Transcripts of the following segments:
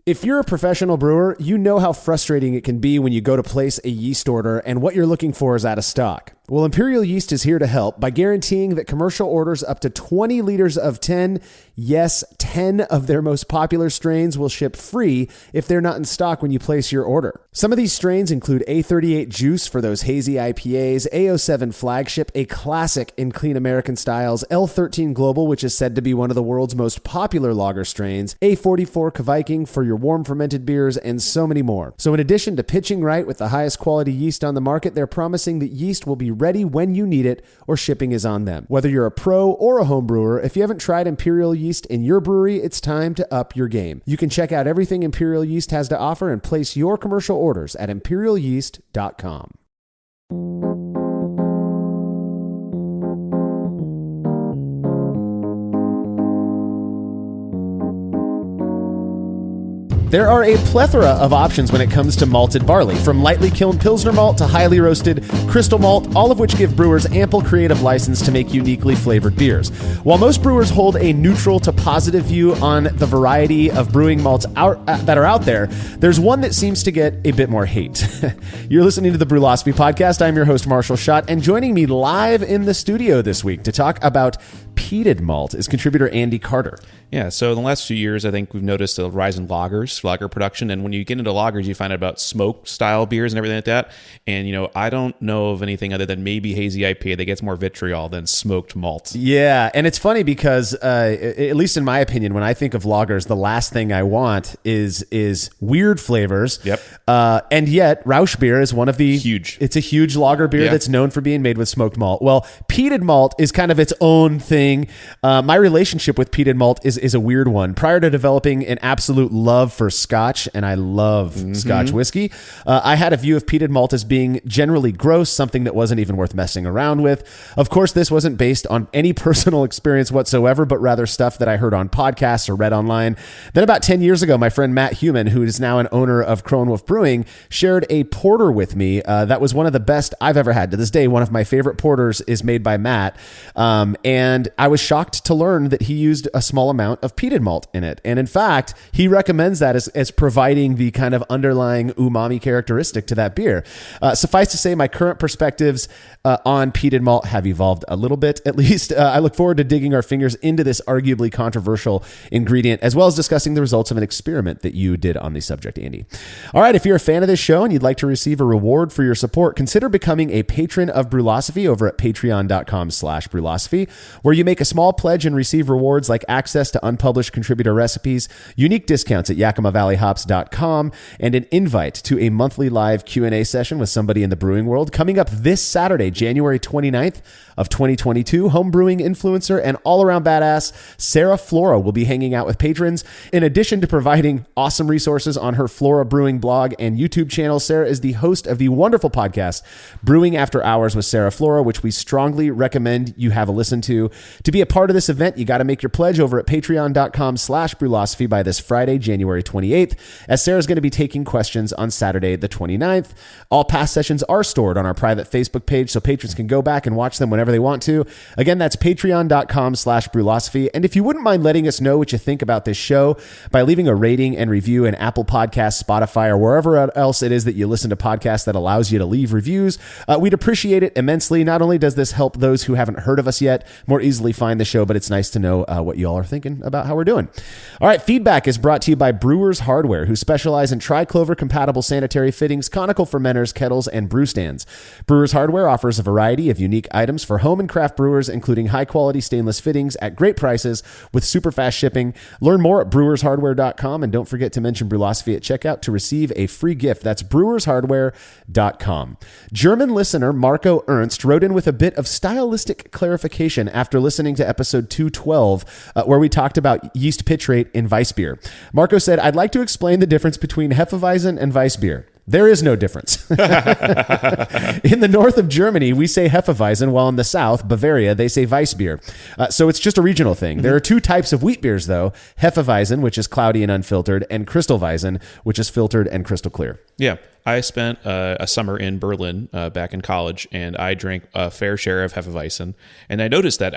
If you're a professional brewer, you know how frustrating it can be when you go to place a yeast order and what you're looking for is out of stock. Well, Imperial Yeast is here to help by guaranteeing that commercial orders up to 20 liters of 10, yes, 10 of their most popular strains will ship free if they're not in stock when you place your order. Some of these strains include A38 Juice for those hazy IPAs, A07 Flagship, a classic in clean American styles, L13 Global, which is said to be one of the world's most popular lager strains, A44 Kviking for your warm fermented beers, and so many more. So in addition to pitching right with the highest quality yeast on the market, they're promising that yeast will be ready when you need it, or shipping is on them. Whether you're a pro or a home brewer, if you haven't tried Imperial Yeast in your brewery, it's time to up your game. You can check out everything Imperial Yeast has to offer and place your commercial orders at imperialyeast.com. There are a plethora of options when it comes to malted barley, from lightly kilned Pilsner malt to highly roasted crystal malt, all of which give brewers ample creative license to make uniquely flavored beers. While most brewers hold a neutral to positive view on the variety of brewing malts that are out there, there's one that seems to get a bit more hate. You're listening to the Brewlosophy Podcast. I'm your host, Marshall Schott, and joining me live in the studio this week to talk about Peated Malt is contributor Andy Carter. Yeah, so in the last few years, I think we've noticed a rise in lager production. And when you get into lagers, you find out about smoke style beers and everything like that. And, I don't know of anything other than maybe hazy IPA that gets more vitriol than smoked malt. Yeah, and it's funny because, at least in my opinion, when I think of lagers, the last thing I want is weird flavors. Yep. And yet, Rausch beer is one of the... It's a huge lager beer that's known for being made with smoked malt. Well, peated malt is kind of its own thing. My relationship with peated malt is a weird one. Prior to developing an absolute love for Scotch, and I love Scotch whiskey, I had a view of peated malt as being generally gross, something that wasn't even worth messing around with. Of course, this wasn't based on any personal experience whatsoever, but rather stuff that I heard on podcasts or read online. Then about 10 years ago, my friend Matt Human, who is now an owner of Kronwolf Brewing, shared a porter with me that was one of the best I've ever had. To this day, one of my favorite porters is made by Matt, and I was shocked to learn that he used a small amount of peated malt in it. And in fact, he recommends that as providing the kind of underlying umami characteristic to that beer. Suffice to say, my current perspectives on peated malt have evolved a little bit, at least. I look forward to digging our fingers into this arguably controversial ingredient, as well as discussing the results of an experiment that you did on the subject, Andy. All right, if you're a fan of this show and you'd like to receive a reward for your support, consider becoming a patron of Brewlosophy over at patreon.com/Brewlosophy, where you make a small pledge and receive rewards like access to unpublished contributor recipes, unique discounts at YakimaValleyHops.com, and an invite to a monthly live Q&A session with somebody in the brewing world coming up this Saturday, January 29th of 2022. Home brewing influencer and all-around badass Sarah Flora will be hanging out with patrons. In addition to providing awesome resources on her Flora Brewing blog and YouTube channel, Sarah is the host of the wonderful podcast Brewing After Hours with Sarah Flora, which we strongly recommend you have a listen to. To be a part of this event, you got to make your pledge over at patreon.com/Brewlosophy by this Friday, January 28th, as Sarah's going to be taking questions on Saturday, the 29th. All past sessions are stored on our private Facebook page, so patrons can go back and watch them whenever they want to. Again, that's patreon.com/Brewlosophy. And if you wouldn't mind letting us know what you think about this show by leaving a rating and review in Apple Podcasts, Spotify, or wherever else it is that you listen to podcasts that allows you to leave reviews, we'd appreciate it immensely. Not only does this help those who haven't heard of us yet more easily find the show, but it's nice to know what you all are thinking about how we're doing. All right, feedback is brought to you by Brewers Hardware, who specialize in triclover compatible sanitary fittings, conical fermenters, kettles, and brew stands. Brewers Hardware offers a variety of unique items for home and craft brewers, including high-quality stainless fittings at great prices with super fast shipping. Learn more at brewershardware.com, and don't forget to mention Brewlosophy at checkout to receive a free gift. That's brewershardware.com. German listener Marco Ernst wrote in with a bit of stylistic clarification after listening to episode 212, where we talked about yeast pitch rate in Weissbier. Marco said, "I'd like to explain the difference between Hefeweizen and Weissbier. There is no difference. In the north of Germany, we say Hefeweizen, while in the south, Bavaria, they say Weissbier. So it's just a regional thing. There are two types of wheat beers, though. Hefeweizen, which is cloudy and unfiltered, and Crystalweizen, which is filtered and crystal clear. Yeah. I spent a summer in Berlin back in college, and I drank a fair share of Hefeweizen. And I noticed that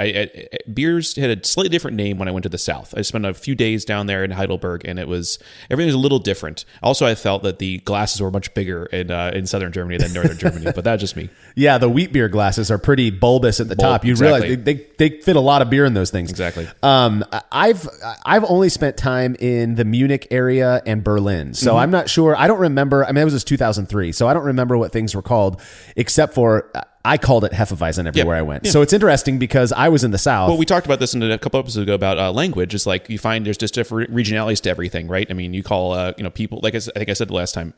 beers had a slightly different name when I went to the south. I spent a few days down there in Heidelberg, and everything was a little different. Also, I felt that the glasses were much bigger in southern Germany than northern Germany, but that's just me. Yeah, the wheat beer glasses are pretty bulbous at the top. You exactly. realize they fit a lot of beer in those things. Exactly. I've only spent time in the Munich area and Berlin, so I'm not sure. I don't remember. I mean, it was 2003, so I don't remember what things were called, except for I called it Hefeweizen everywhere I went. Yeah. So it's interesting because I was in the South. Well, we talked about this in a couple episodes ago about language. It's like you find there's just different regionalities to everything, right? I mean, you call people, like I think I said last time,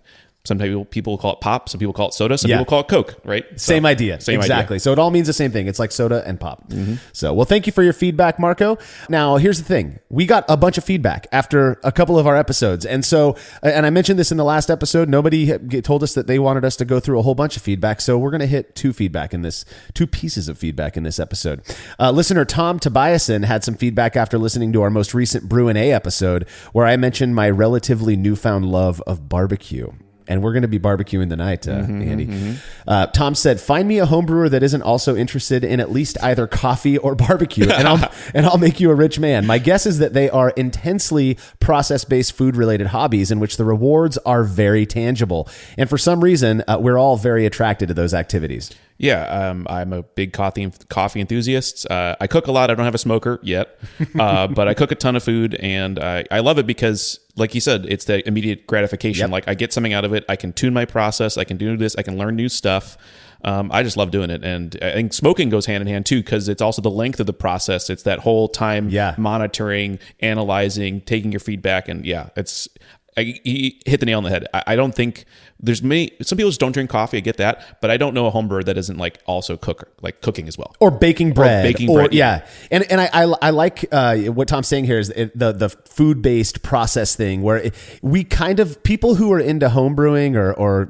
some people call it pop, some people call it soda, some people call it Coke, right? Same idea. Exactly. So it all means the same thing. It's like soda and pop. So, well, thank you for your feedback, Marco. Now, here's the thing. We got a bunch of feedback after a couple of our episodes. And so, and I mentioned this in the last episode, nobody told us that they wanted us to go through a whole bunch of feedback. So we're going to hit two pieces of feedback in this episode. Listener Tom Tobiasen had some feedback after listening to our most recent Brewing episode, where I mentioned my relatively newfound love of barbecue. And we're going to be barbecuing tonight, Andy. Tom said, "Find me a home brewer that isn't also interested in at least either coffee or barbecue, and I'll make you a rich man. My guess is that they are intensely process-based food-related hobbies in which the rewards are very tangible. And for some reason, we're all very attracted to those activities." Yeah, I'm a big coffee enthusiast. I cook a lot. I don't have a smoker yet, but I cook a ton of food, and I love it because, like you said, it's the immediate gratification. Like I get something out of it. I can tune my process. I can do this. I can learn new stuff. I just love doing it. And I think smoking goes hand in hand too, because it's also the length of the process. It's that whole time monitoring, analyzing, taking your feedback. And he hit the nail on the head. I don't think some people just don't drink coffee. I get that, but I don't know a home brewer that isn't also cooking as well, or baking bread, yeah. And I like what Tom's saying here is the food based process thing, where we kind of, people who are into home brewing or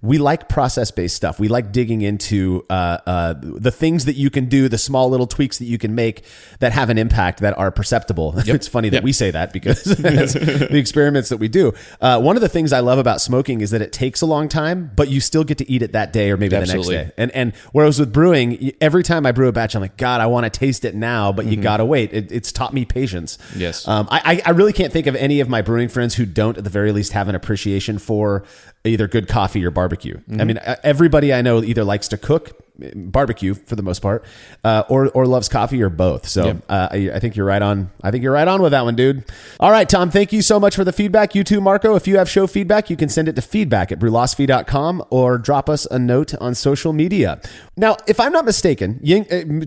we like process based stuff. We like digging into the things that you can do, the small little tweaks that you can make that have an impact, that are perceptible. Yep. It's funny that we say that because the experiments that we do. One of the things I love about smoking is that it takes a long time, but you still get to eat it that day or maybe the next day. And whereas with brewing, every time I brew a batch, I'm like, God, I want to taste it now, but you gotta wait. It's taught me patience. Yes. I really can't think of any of my brewing friends who don't at the very least have an appreciation for either good coffee or barbecue. I mean, everybody I know either likes to cook, barbecue for the most part, or loves coffee, or both. So I think you're right on. I think you're right on with that one, dude. All right, Tom, thank you so much for the feedback. You too, Marco. If you have show feedback, you can send it to feedback@brewlosophy.com or drop us a note on social media. Now, if I'm not mistaken,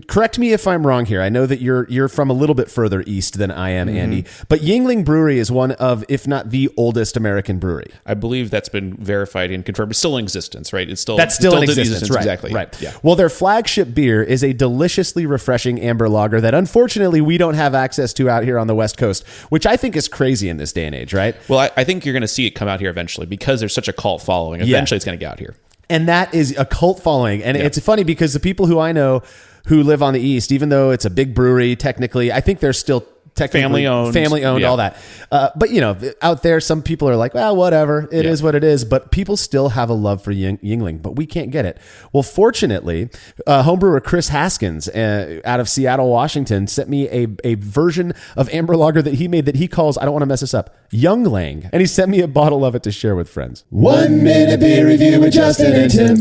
correct me if I'm wrong here. I know that you're from a little bit further east than I am, Andy, but Yuengling Brewery is one of, if not the oldest American brewery. I believe that's been verified and confirmed. It's still in existence, right? It's still in existence, right? Exactly. Right. Yeah. Well, their flagship beer is a deliciously refreshing amber lager that unfortunately we don't have access to out here on the West Coast, which I think is crazy in this day and age, right? Well, I think you're going to see it come out here eventually because there's such a cult following. Eventually it's going to get out here. And that is a cult following. And it's funny because the people who I know who live on the East, even though it's a big brewery, technically, I think they're still family owned, all that. But out there, some people are like, well, whatever, it is what it is. But people still have a love for Yuengling, but we can't get it. Well, fortunately, homebrewer Chris Haskins out of Seattle, Washington, sent me a version of amber lager that he made that he calls, I don't want to mess this up, Youngling. And he sent me a bottle of it to share with friends. 1 minute beer review with Justin and Tim.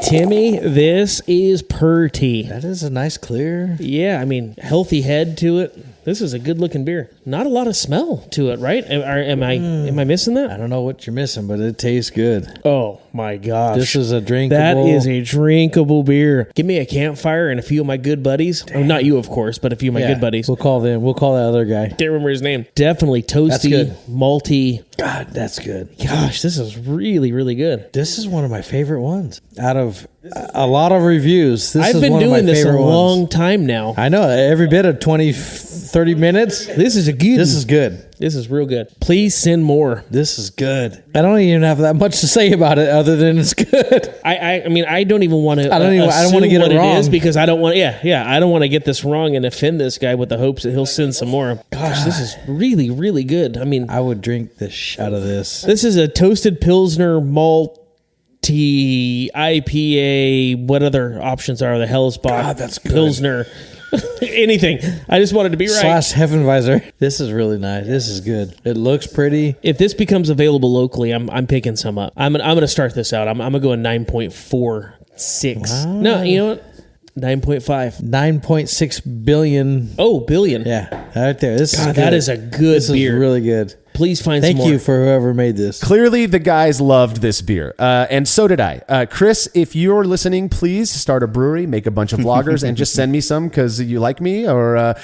Timmy, this is pretty. That is a nice clear. Yeah, I mean, healthy head to it. This is a good looking beer. Not a lot of smell to it, right? Am I missing that? I don't know what you're missing, but it tastes good. Oh my gosh. This is a drinkable. That is a drinkable beer. Give me a campfire and a few of my good buddies. Oh, not you, of course, but a few of my good buddies. We'll call them. We'll call that other guy. Can't remember his name. Definitely toasty, malty. God, that's good. Gosh, this is really, really good. This is one of my favorite ones. Out of a lot of reviews, this I've is been one of my doing this a favorite long ones. time now. I know, every bit of 20, 30 minutes. This is a good. This is good. This is real good. Please send more. This is good. I don't even have that much to say about it other than it's good. I mean, I don't even want to. I don't want to get it wrong. It is because I don't want. Yeah. I don't want to get this wrong and offend this guy with the hopes that he'll send some more. Gosh, this is really, really good. I mean, I would drink the shit out of this. This is a toasted Pilsner malt tea IPA. What other options are the Hellsbach? God, that's good. Pilsner. Anything. I just wanted to be right. / Hefeweizen. This is really nice. This is good. It looks pretty. If this becomes available locally, I'm picking some up. I'm gonna start this out. I'm gonna go a 9.46. Wow. No, you know what? 9.5. 9.6 billion. Oh, billion. Yeah, right there. This is good. That is a good This beer. is really good. Please find Thank some more. you for whoever made this. Clearly, the guys loved this beer, and so did I. Chris, if you're listening, please start a brewery, make a bunch of lagers, and just send me some because you like me. Or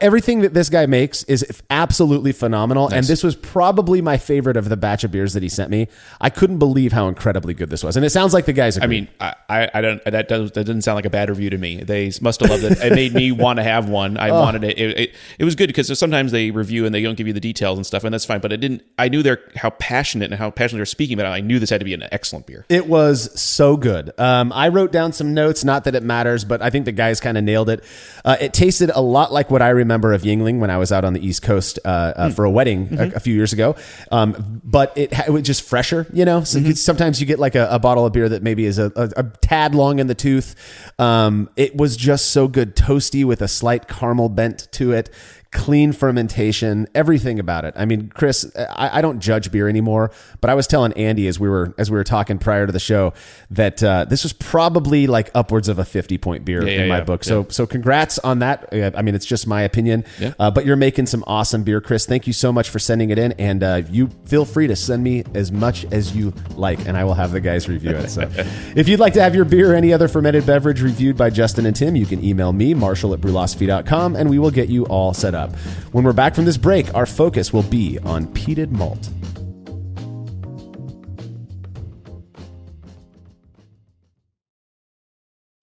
everything that this guy makes is absolutely phenomenal, and this was probably my favorite of the batch of beers that he sent me. I couldn't believe how incredibly good this was, and it sounds like the guys agree. I mean, I don't. That doesn't sound like a bad review to me. They must have loved it. It made me want to have one. I wanted it. It was good because sometimes they review and they don't give you the details and stuff, and that's fine. But it didn't. I knew how passionate they're speaking about it. I knew this had to be an excellent beer. It was so good. I wrote down some notes, not that it matters, but I think the guys kind of nailed it. It tasted a lot like what I remember of Yuengling when I was out on the East Coast for a wedding a few years ago. But it was just fresher, you know? So sometimes you get like a bottle of beer that maybe is a tad long in the tooth. It was just so good, toasty with a slight caramel bent to it. Clean fermentation, everything about it. I mean, Chris, I don't judge beer anymore, but I was telling Andy as we were talking prior to the show that this was probably like upwards of a 50-point beer in my book. So congrats on that. I mean, it's just my opinion, but you're making some awesome beer, Chris. Thank you so much for sending it in, and you feel free to send me as much as you like, and I will have the guys review it. So if you'd like to have your beer or any other fermented beverage reviewed by Justin and Tim, you can email me, marshall@brewlosophy.com, and we will get you all set up. When we're back from this break, our focus will be on peated malt.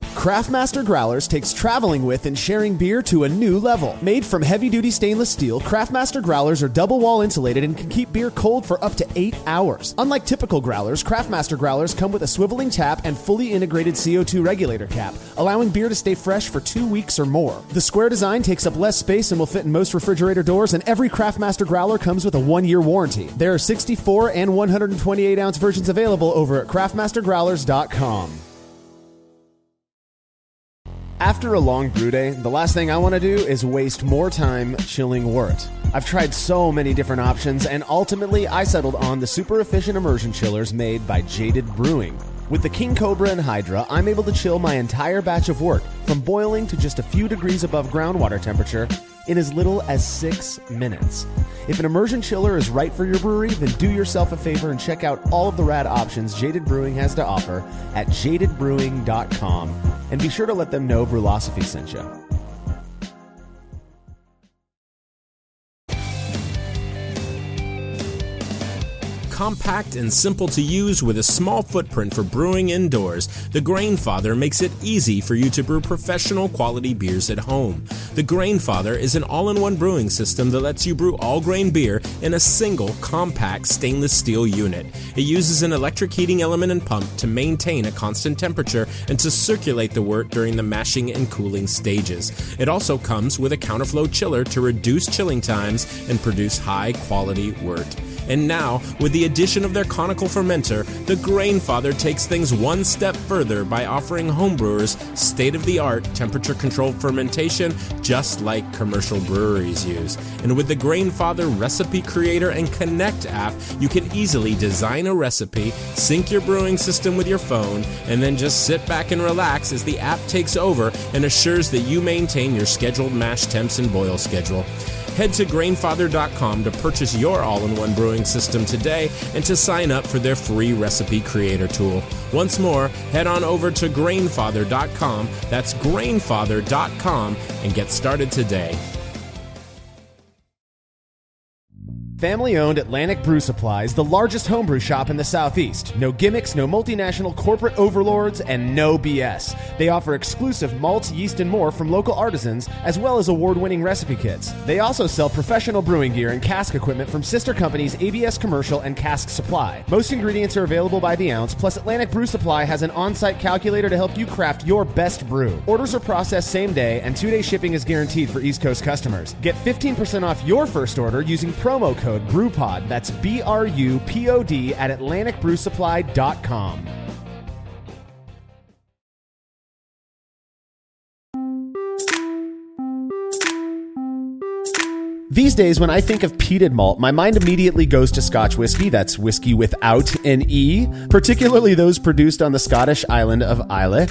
Craftmaster Growlers takes traveling with and sharing beer to a new level. Made from heavy-duty stainless steel, Craftmaster Growlers are double-wall insulated and can keep beer cold for up to 8 hours. Unlike typical growlers, Craftmaster Growlers come with a swiveling tap and fully integrated CO2 regulator cap, allowing beer to stay fresh for 2 weeks or more. The square design takes up less space and will fit in most refrigerator doors, and every Craftmaster Growler comes with a 1-year warranty. There are 64 and 128-ounce versions available over at craftmastergrowlers.com. After a long brew day, the last thing I want to do is waste more time chilling wort. I've tried so many different options, and ultimately I settled on the super efficient immersion chillers made by Jaded Brewing. With the King Cobra and Hydra, I'm able to chill my entire batch of wort from boiling to just a few degrees above groundwater temperature in as little as 6 minutes. If an immersion chiller is right for your brewery, then do yourself a favor and check out all of the rad options Jaded Brewing has to offer at jadedbrewing.com, and be sure to let them know Brewlosophy sent you. Compact and simple to use with a small footprint for brewing indoors, the Grainfather makes it easy for you to brew professional quality beers at home. The Grainfather is an all-in-one brewing system that lets you brew all-grain beer in a single, compact stainless steel unit. It uses an electric heating element and pump to maintain a constant temperature and to circulate the wort during the mashing and cooling stages. It also comes with a counterflow chiller to reduce chilling times and produce high-quality wort. And now, with the addition of their conical fermenter, the Grainfather takes things one step further by offering homebrewers state-of-the-art temperature-controlled fermentation just like commercial breweries use. And with the Grainfather Recipe Creator and Connect app, you can easily design a recipe, sync your brewing system with your phone, and then just sit back and relax as the app takes over and assures that you maintain your scheduled mash temps and boil schedule. Head to Grainfather.com to purchase your all-in-one brewing system today and to sign up for their free recipe creator tool. Once more, head on over to Grainfather.com, that's Grainfather.com, and get started today. Family-owned Atlantic Brew Supply is the largest homebrew shop in the Southeast. No gimmicks, no multinational corporate overlords, and no BS. They offer exclusive malts, yeast, and more from local artisans, as well as award-winning recipe kits. They also sell professional brewing gear and cask equipment from sister companies ABS Commercial and Cask Supply. Most ingredients are available by the ounce, plus Atlantic Brew Supply has an on-site calculator to help you craft your best brew. Orders are processed same day, and 2-day shipping is guaranteed for East Coast customers. Get 15% off your first order using promo code BREWPOD. That's BRUPOD at AtlanticBrewSupply.com. These days, when I think of peated malt, my mind immediately goes to Scotch whiskey. That's whiskey without an E, particularly those produced on the Scottish island of Islay.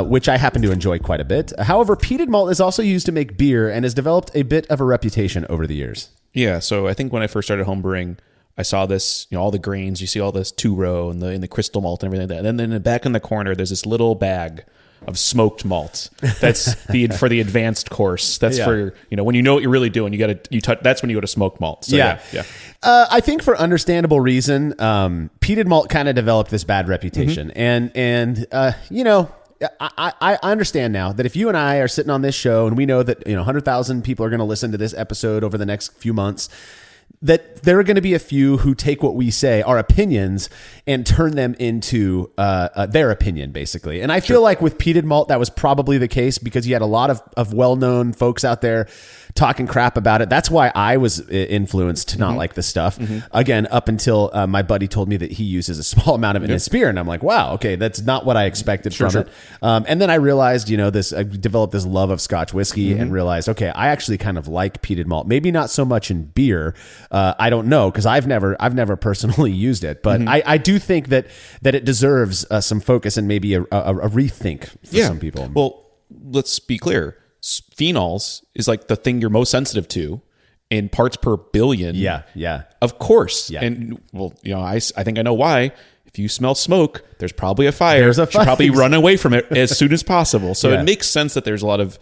Which I happen to enjoy quite a bit. However, peated malt is also used to make beer and has developed a bit of a reputation over the years. Yeah, so I think when I first started homebrewing, I saw this, all the grains, you see all this two-row and the crystal malt and everything like that. And then back in the corner, there's this little bag of smoked malt. That's for the advanced course. That's for, when you know what you're really doing, that's when you go to smoked malt. So, yeah. I think for understandable reason, peated malt kind of developed this bad reputation. And I understand now that if you and I are sitting on this show and we know that 100,000 people are going to listen to this episode over the next few months, that there are going to be a few who take what we say, our opinions, and turn them into their opinion, basically. And I feel like with peated malt, that was probably the case because you had a lot of well-known folks out there talking crap about it. That's why I was influenced to not like the stuff. Again, up until my buddy told me that he uses a small amount of it in his beer. And I'm like, wow, okay, that's not what I expected from it. And then I realized, I developed this love of Scotch whiskey and realized, okay, I actually kind of like peated malt. Maybe not so much in beer. I don't know, because I've never personally used it. But I do think that it deserves some focus and maybe a rethink for some people. Well, let's be clear. Phenols is like the thing you're most sensitive to in parts per billion. Yeah. Of course. Yeah. And I think I know why. If you smell smoke, there's probably a fire. There's a You should fire. probably run away from it as soon as possible. So it makes sense that there's a lot of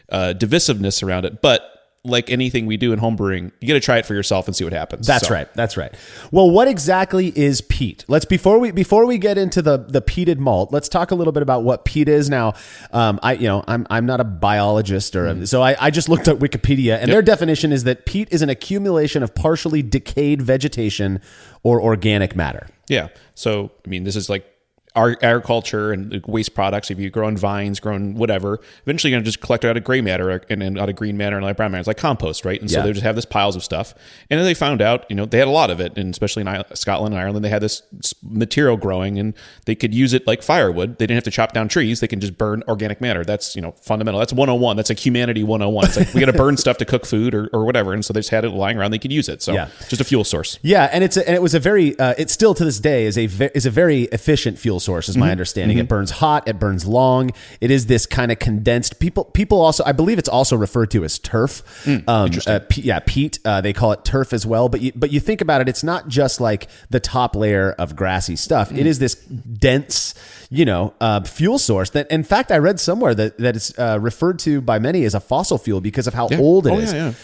divisiveness around it. But like anything we do in homebrewing, you got to try it for yourself and see what happens. That's right. Well, what exactly is peat? Before we get into the peated malt, let's talk a little bit about what peat is. Now, I'm not a biologist so I just looked at Wikipedia and their definition is that peat is an accumulation of partially decayed vegetation or organic matter. Yeah. So, this is like our agriculture and waste products. If you grow on vines, growing whatever, eventually you're going to just collect it out of gray matter and out of green matter and out of brown matter. It's like compost, right? And so they just have this piles of stuff. And then they found out, they had a lot of it. And especially in Scotland and Ireland, they had this material growing and they could use it like firewood. They didn't have to chop down trees. They can just burn organic matter. That's, fundamental. That's 101. That's like humanity 101. It's like we got to burn stuff to cook food or whatever. And so they just had it lying around. They could use it. So just a fuel source. Yeah. And it was a very, it still to this day is a very efficient fuel source is my understanding. It burns hot. It burns long. It is this kind of condensed. People also, I believe it's also referred to as turf. Peat. They call it turf as well. But you think about it, it's not just like the top layer of grassy stuff. It is this dense, fuel source that, in fact, I read somewhere that it's referred to by many as a fossil fuel because of how old it is.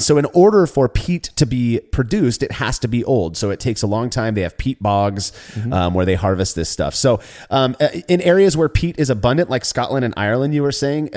So in order for peat to be produced, it has to be old. So it takes a long time. They have peat bogs where they harvest this stuff. So in areas where peat is abundant, like Scotland and Ireland, you were saying,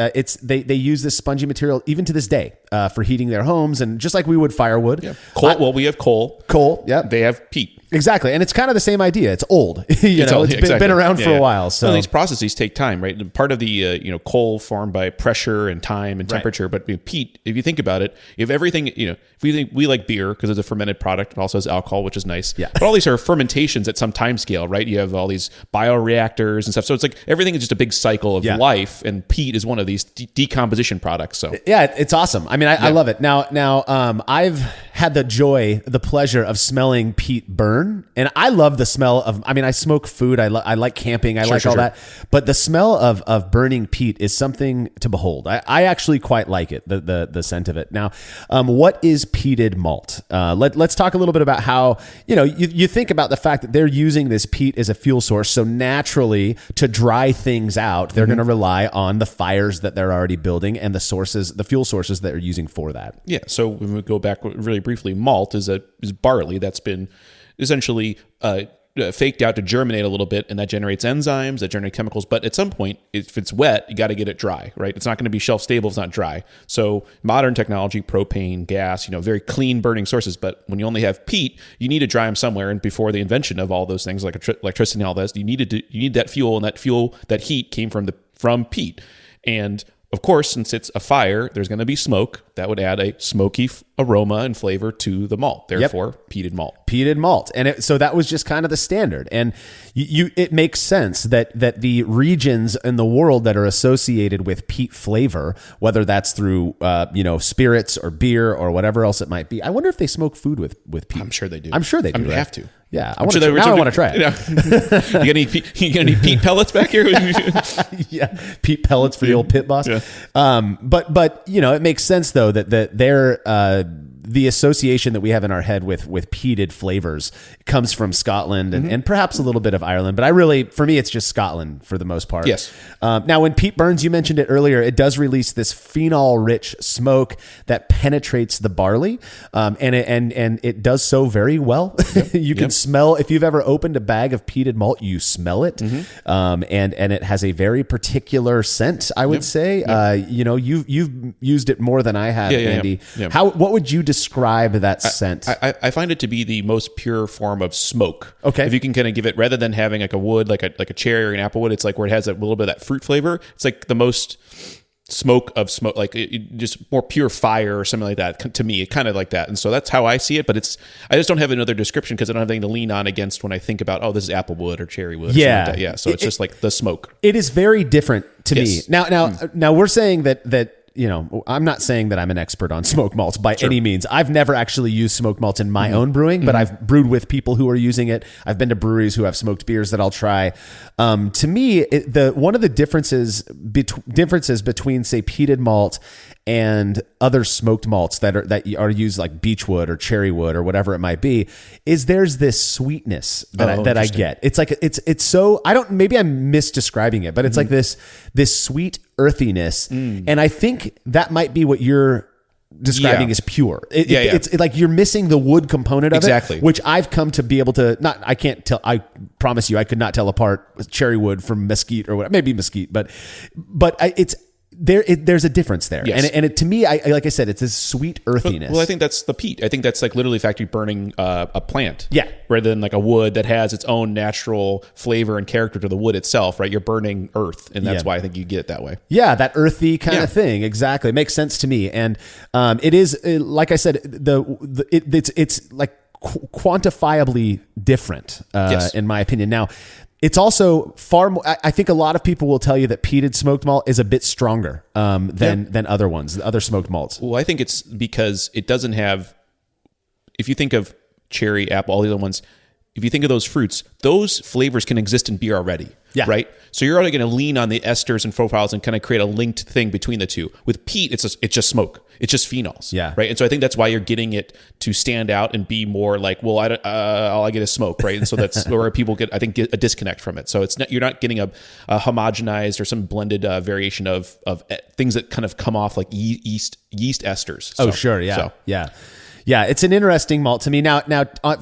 they use this spongy material even to this day for heating their homes, and just like we would firewood. Yeah. Coal. We have coal. Coal. Yeah. They have peat. Exactly. And it's kind of the same idea. It's old. It's been around for a while. So these processes take time, right? And part of the, coal formed by pressure and time and temperature, but peat, if you think about it, you have everything, if we think we like beer because it's a fermented product, it also has alcohol, which is nice. Yeah. But all these are fermentations at some time scale, right? You have all these bioreactors and stuff. So it's like everything is just a big cycle of life, and peat is one of these decomposition products. So yeah, it's awesome. I love it. Now, I've had the pleasure of smelling peat burn. And I love the smell of, I smoke food. I like camping. I like all that. But the smell of burning peat is something to behold. I actually quite like it, the scent of it. Now, what is peated malt? Let's talk a little bit about how, you think about the fact that they're using this peat as a fuel source. So naturally, to dry things out, they're going to rely on the fires that they're already building and the fuel sources that they're using for that. Yeah. So when we go back really briefly briefly, malt is barley that's been essentially faked out to germinate a little bit, and that generates enzymes, that generate chemicals. But at some point, if it's wet, you got to get it dry, right? It's not going to be shelf stable if it's not dry. So modern technology, propane, gas, very clean burning sources. But when you only have peat, you need to dry them somewhere. And before the invention of all those things like electricity and all this, you need that fuel, and that heat came from peat. And of course, since it's a fire, there's going to be smoke. That would add a smoky aroma and flavor to the malt. Therefore, peated malt. Peated malt. And so that was just kind of the standard. And it makes sense that the regions in the world that are associated with peat flavor, whether that's through spirits or beer or whatever else it might be. I wonder if they smoke food with peat. I'm sure they do. I'm sure they do. They right? have to. Yeah, I want to try it. You got any peat pellets back here? Yeah, peat pellets for the old pit boss. Yeah. But it makes sense though that they're the association that we have in our head with peated flavors comes from Scotland and perhaps a little bit of Ireland. But for me, it's just Scotland for the most part. Yes. Now, when peat burns, you mentioned it earlier, it does release this phenol-rich smoke that penetrates the barley, and it does so very well. You can smell, if you've ever opened a bag of peated malt, you smell it, and it has a very particular scent, I would say. You've used it more than I have, Andy. Yeah. What would you describe that scent? I find it to be the most pure form of smoke. Okay. If you can kind of give it, rather than having like a wood, like a cherry or an apple wood, it's like where it has a little bit of that fruit flavor. It's like the most smoke, like just more pure fire or something like that. To me, it kind of like that. And so that's how I see it. But I just don't have another description because I don't have anything to lean on against when I think about, this is apple wood or cherry wood. Or something like that. Yeah. So it's just like the smoke. It is very different to me. Now we're saying that I'm not saying that I'm an expert on smoked malts by any means. I've never actually used smoked malts in my own brewing, but I've brewed with people who are using it. I've been to breweries who have smoked beers that I'll try. To me, one of the differences between, say, peated malt and other smoked malts that are used like beechwood or cherry wood or whatever it might be, is there's this sweetness that I get. It's like it's so, maybe I'm misdescribing it, but it's like this sweet earthiness, and I think that might be what you're describing as pure. It's like you're missing the wood component of it, which I've come to be able to I promise you I could not tell apart cherry wood from mesquite or whatever, maybe mesquite, but there's a difference there. Yes. And to me, like I said, it's this sweet earthiness. Well, I think that's the peat. I think that's like literally factory burning a plant. Yeah. Rather than like a wood that has its own natural flavor and character to the wood itself, right? You're burning earth, and that's why I think you get it that way. Yeah, that earthy kind of thing. Exactly. It makes sense to me. And it is, like I said, it's like quantifiably different, in my opinion. Now, it's also far more, I think a lot of people will tell you that peated smoked malt is a bit stronger than other ones, the other smoked malts. Well, I think it's because it doesn't have, if you think of cherry, apple, all the other ones, if you think of those fruits, those flavors can exist in beer already. Yeah. Right? So you're already going to lean on the esters and profiles and kind of create a linked thing between the two. With peat, it's just smoke. It's just phenols. Yeah. Right? And so I think that's why you're getting it to stand out and be more like, well, all I get is smoke, right? And so that's where people get a disconnect from it. So you're not getting a homogenized or some blended variation of things that kind of come off like yeast esters. Oh, sure. Yeah. Yeah. Yeah, it's an interesting malt to me. Now,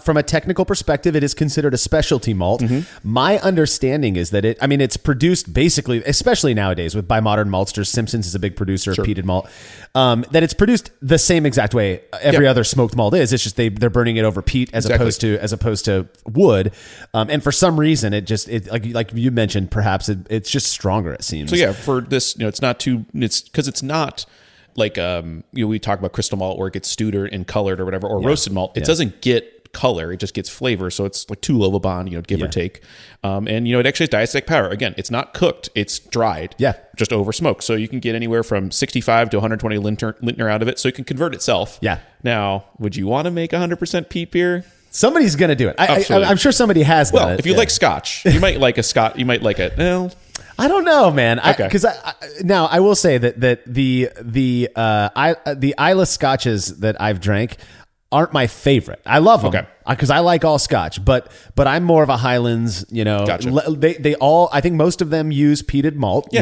from a technical perspective, it is considered a specialty malt. My understanding is that it's produced basically, especially nowadays by modern maltsters. Simpson's is a big producer of peated malt. That it's produced the same exact way every other smoked malt is. It's just they're burning it over peat as opposed to wood. And for some reason, like you mentioned, perhaps it's just stronger. It seems. So yeah, for this, it's not too. It's because it's not. Like we talk about crystal malt where it gets stewed and colored or whatever, or roasted malt. It doesn't get color; it just gets flavor. So it's like 2 Lovibond, give or take. And it actually has diastatic power. Again, it's not cooked; it's dried. Yeah, just over smoke. So you can get anywhere from 65 to 120 lintner out of it. So it can convert itself. Yeah. Now, would you want to make 100% peat beer? Somebody's going to do it. I'm sure somebody has done it. Well, if you like Scotch, you might like a Scotch. You might like it. Well, I don't know, man. Okay. Because now I will say that the Islay Scotches that I've drank aren't my favorite. I love them. Okay. because I like all Scotch, but I'm more of a Highlands. Gotcha. They all, I think most of them use peated malt.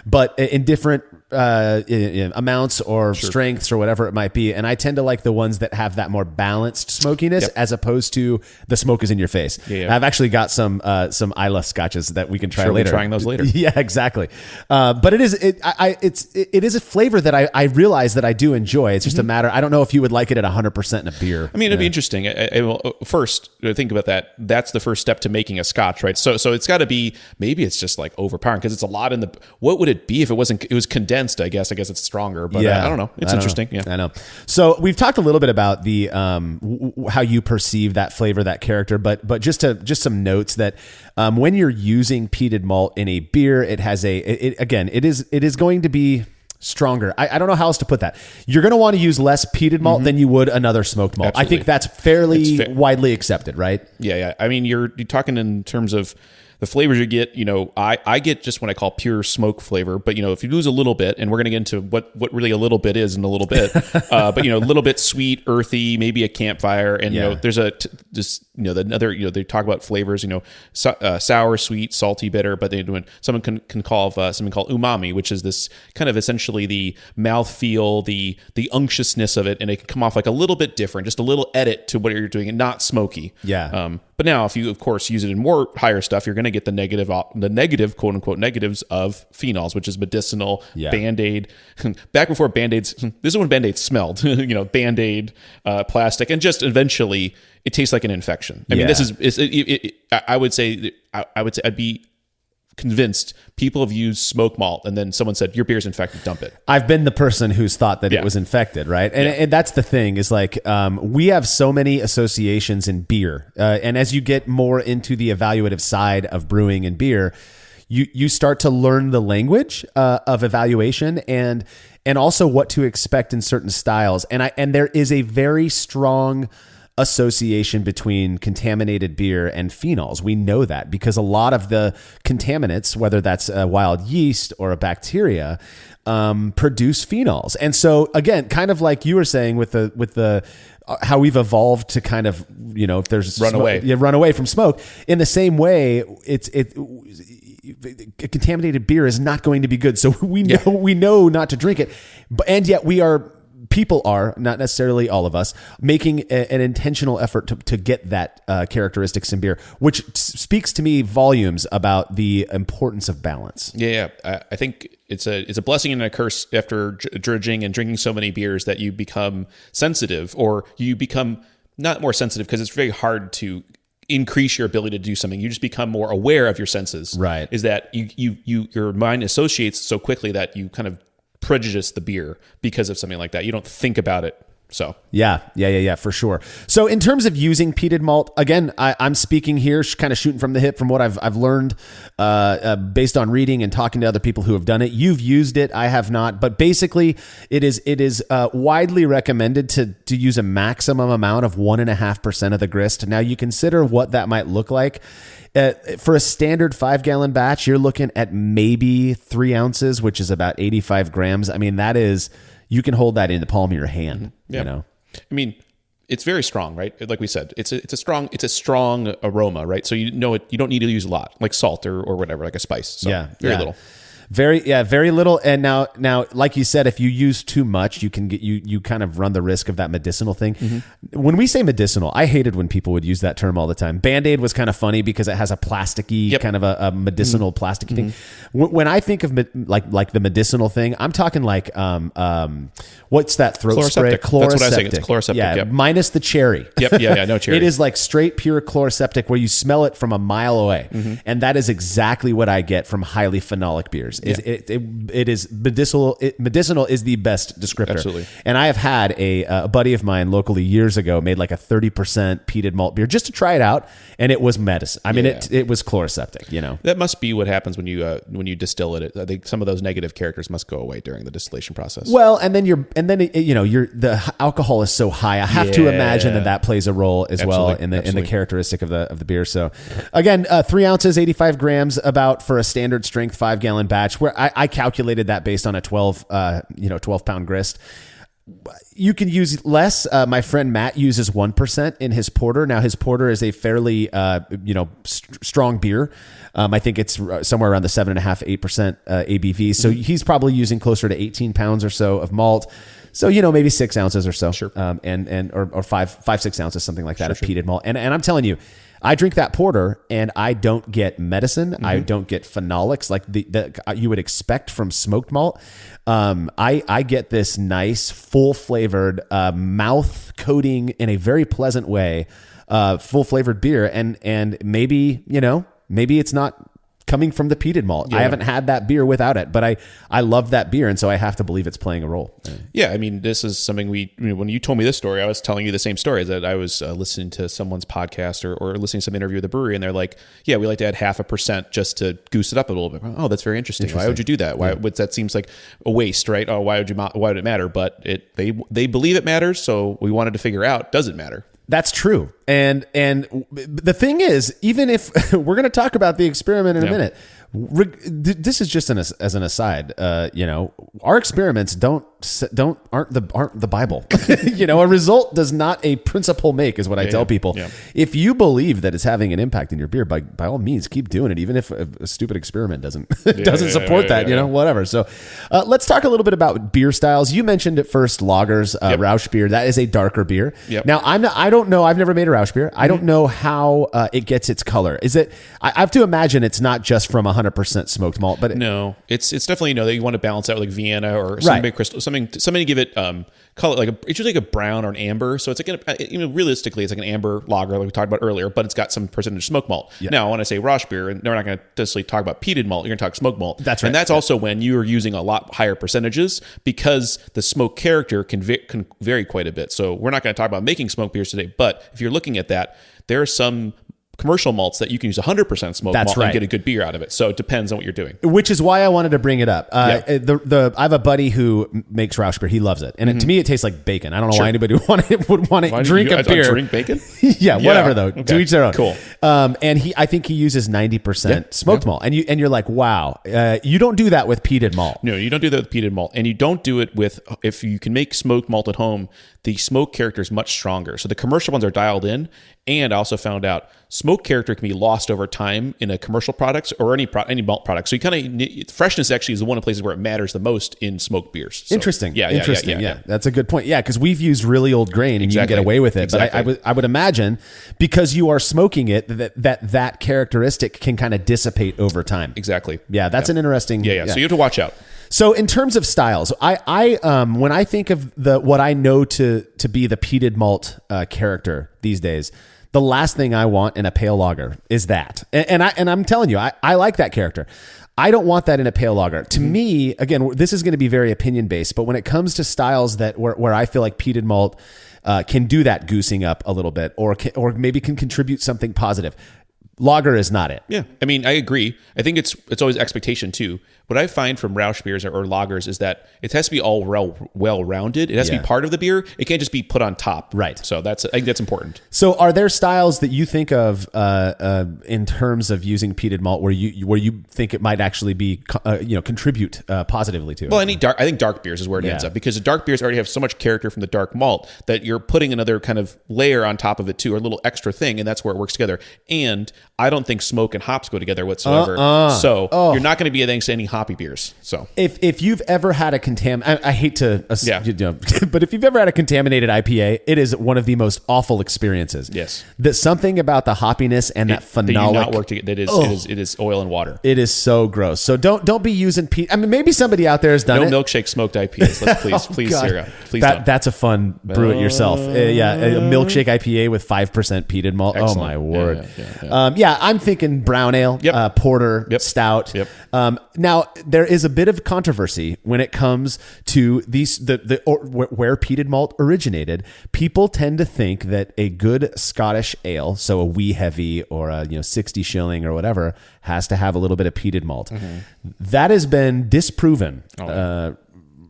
But in different amounts or strengths or whatever it might be. And I tend to like the ones that have that more balanced smokiness as opposed to the smoke is in your face. I've actually got some Isla Scotches that we can try later. We'll be trying those later. Yeah, exactly. But it is a flavor that I realize that I do enjoy. It's just a matter. I don't know if you would like it at 100% in a beer. I mean, it'd be interesting. First, think about that. That's the first step to making a Scotch, right? So it's got to be, maybe it's just like overpowering because it's a lot in the. What would it be if it was condensed? I guess it's stronger, but I don't know. It's interesting. Yeah, I know. So we've talked a little bit about the how you perceive that flavor, that character, but just some notes that when you're using peated malt in a beer, it has it is going to be stronger. I don't know how else to put that. You're going to want to use less peated malt than you would another smoked malt. Absolutely. I think that's fairly widely accepted, right? Yeah. I mean, you're talking in terms of the flavors you get. I get just what I call pure smoke flavor, but if you lose a little bit, and we're going to get into what really a little bit is in a little bit, but a little bit sweet, earthy, maybe a campfire, and there's they talk about flavors, sour, sweet, salty, bitter, but someone can call something called umami, which is this kind of essentially the mouthfeel, the unctuousness of it, and it can come off like a little bit different, just a little edit to what you're doing, and not smoky. But now, if you, of course, use it in more higher stuff, you're going to get the negative, quote unquote, negatives of phenols, which is medicinal, Band-Aid. Back before Band-Aids, this is when Band-Aids smelled, Band-Aid, plastic, and just eventually it tastes like an infection. I mean, this is, I would say I'd be convinced people have used smoke malt and then someone said your beer's infected, dump it. I've been the person who's thought that it was infected, right? And that's the thing is like we have so many associations in beer, and as you get more into the evaluative side of brewing and beer, you start to learn the language of evaluation and also what to expect in certain styles, and there is a very strong association between contaminated beer and phenols. We know that because a lot of the contaminants, whether that's a wild yeast or a bacteria, produce phenols. And so again, kind of like you were saying with the how we've evolved to kind of, if there's run away from smoke, in the same way, contaminated beer is not going to be good. So we know not to drink it, and yet people are, not necessarily all of us, making an intentional effort to get that characteristics in beer, which speaks to me volumes about the importance of balance. Yeah. I think it's a blessing and a curse after dredging and drinking so many beers that you become sensitive, or you become not more sensitive because it's very hard to increase your ability to do something. You just become more aware of your senses. Right. Is that your mind associates so quickly that you kind of prejudice the beer because of something like that. You don't think about it. So yeah, for sure. So in terms of using peated malt, again, I'm speaking here, kind of shooting from the hip from what I've learned based on reading and talking to other people who have done it. You've used it, I have not, but basically it is widely recommended to use a maximum amount of 1.5% of the grist. Now you consider what that might look like. For a standard 5-gallon batch, you're looking at maybe 3 ounces, which is about 85 grams. I mean, that is, you can hold that in the palm of your hand. Yeah. I mean, it's very strong, right? Like we said, it's a strong aroma, right? So you don't need to use a lot, like salt or whatever, like a spice. So very little. Very little. And now, like you said, if you use too much, you can you kind of run the risk of that medicinal thing. Mm-hmm. When we say medicinal, I hated when people would use that term all the time. Band-Aid was kind of funny because it has a plasticky kind of a medicinal plasticky thing. When I think of like the medicinal thing, I'm talking like what's that throat spray? Chloroseptic. That's what I think. It's chloroseptic. Yeah, minus the cherry. Yep. Yeah. No cherry. It is like straight pure chloroseptic where you smell it from a mile away, and that is exactly what I get from highly phenolic beers. It is medicinal. Medicinal is the best descriptor. Absolutely. And I have had a buddy of mine locally years ago made like a 30% peated malt beer just to try it out, and it was medicine. I mean, it was chloroseptic. That must be what happens when you distill it. I think some of those negative characters must go away during the distillation process. Well, and then the alcohol is so high. I have to imagine that plays a role as well in the characteristic of the beer. So again, 3 ounces, 85 grams, about for a standard strength 5-gallon batch. Where I calculated that based on a 12 pound grist. You can use less. My friend Matt uses 1% in his porter. Now his porter is a fairly, strong beer. I think it's somewhere around the 7.5-8% ABV. So he's probably using closer to 18 pounds or so of malt. So, maybe 6 ounces or so. Sure. Or 5-6 ounces, something like that of peated malt. And I'm telling you, I drink that porter and I don't get medicine. I don't get phenolics like the you would expect from smoked malt. I get this nice, full flavored, mouth coating in a very pleasant way, full flavored beer. And maybe it's not coming from the peated malt. I haven't had that beer without it, but I love that beer. And so I have to believe it's playing a role. Yeah. I mean, this is something when you told me this story, I was telling you the same story, that I was listening to someone's podcast or listening to some interview with the brewery. And they're like, yeah, we like to add 0.5% just to goose it up a little bit. Oh, that's very interesting. Why would you do that? Why that seems like a waste, right? Oh, why would it matter? But they believe it matters. So we wanted to figure out, does it matter? That's true. And the thing is, even if we're going to talk about the experiment in a minute, this is just as an aside, our experiments aren't the Bible. A result does not a principle make, is what I tell people. Yeah. If you believe that it's having an impact in your beer, by all means, keep doing it, even if a stupid experiment doesn't support that. Whatever. So let's talk a little bit about beer styles. You mentioned at first lagers, Rausch beer. That is a darker beer. Yep. Now I don't know. I've never made a Rausch beer. I don't know how it gets its color. Is it? I have to imagine it's not just from 100% smoked malt, but no, it's definitely that you want to balance out like Vienna or some big crystal, something to give it color, it's usually like a brown or an amber. So it's like realistically, it's like an amber lager like we talked about earlier, but it's got some percentage smoked malt. Yeah. Now, when I say Rausch beer, and we're not going to necessarily talk about peated malt, you're going to talk smoked malt. That's right. And that's also when you are using a lot higher percentages because the smoke character can vary quite a bit. So we're not going to talk about making smoked beers today, but if you're looking at that, there are some commercial malts that you can use 100% smoked malt and get a good beer out of it. So it depends on what you're doing. Which is why I wanted to bring it up. I have a buddy who makes Rausch beer. He loves it. And to me, it tastes like bacon. I don't know why anybody would want to drink a beer. Drink bacon? Whatever though. Okay. To each their own. Cool. And I think he uses 90% smoked malt. And you're like, wow, you don't do that with peated malt. No, you don't do that with peated malt. And you don't do it with, if you can make smoked malt at home, the smoke character is much stronger. So the commercial ones are dialed in. And I also found out smoke character can be lost over time in a commercial products or any malt product. So you kind of freshness actually is one of the places where it matters the most in smoked beers. So, Interesting. Yeah. That's a good point. Yeah, because we've used really old grain and you can get away with it. Exactly. But I would imagine because you are smoking it that characteristic can kind of dissipate over time. Exactly. Yeah, that's an interesting. Yeah. So you have to watch out. So in terms of styles, I when I think of what I know to be the peated malt character these days, the last thing I want in a pale lager is that. And I'm telling you, I like that character. I don't want that in a pale lager. To me, again, this is going to be very opinion based, but when it comes to styles that where I feel like peated malt can do that goosing up a little bit, or maybe can contribute something positive, lager is not it. Yeah, I mean, I agree. I think it's always expectation too. What I find from Rausch beers or lagers is that it has to be all well-rounded. It has to be part of the beer. It can't just be put on top. Right. So I think that's important. So are there styles that you think of in terms of using peated malt where you think it might actually be contribute positively to it? Well, I think dark beers is where it ends up, because the dark beers already have so much character from the dark malt that you're putting another kind of layer on top of it too, or a little extra thing, and that's where it works together. And I don't think smoke and hops go together whatsoever. You're not going to be against any hoppy beers. So if you've ever had I hate to, but if you've ever had a contaminated IPA, it is one of the most awful experiences. Yes, that something about the hoppiness and that phenolic they do not work together. It is oil and water. It is so gross. So don't be using peat. I mean, maybe somebody out there has done it. No milkshake smoked IPAs. Let's please, Sarah. Please don't. That's a fun brew it yourself. A milkshake IPA with 5% peated malt. Excellent. Oh my word. Yeah. I'm thinking brown ale, porter, stout. Yep. Now there is a bit of controversy when it comes to where peated malt originated. People tend to think that a good Scottish ale, so a wee heavy or a 60 shilling or whatever, has to have a little bit of peated malt. Mm-hmm. That has been disproven.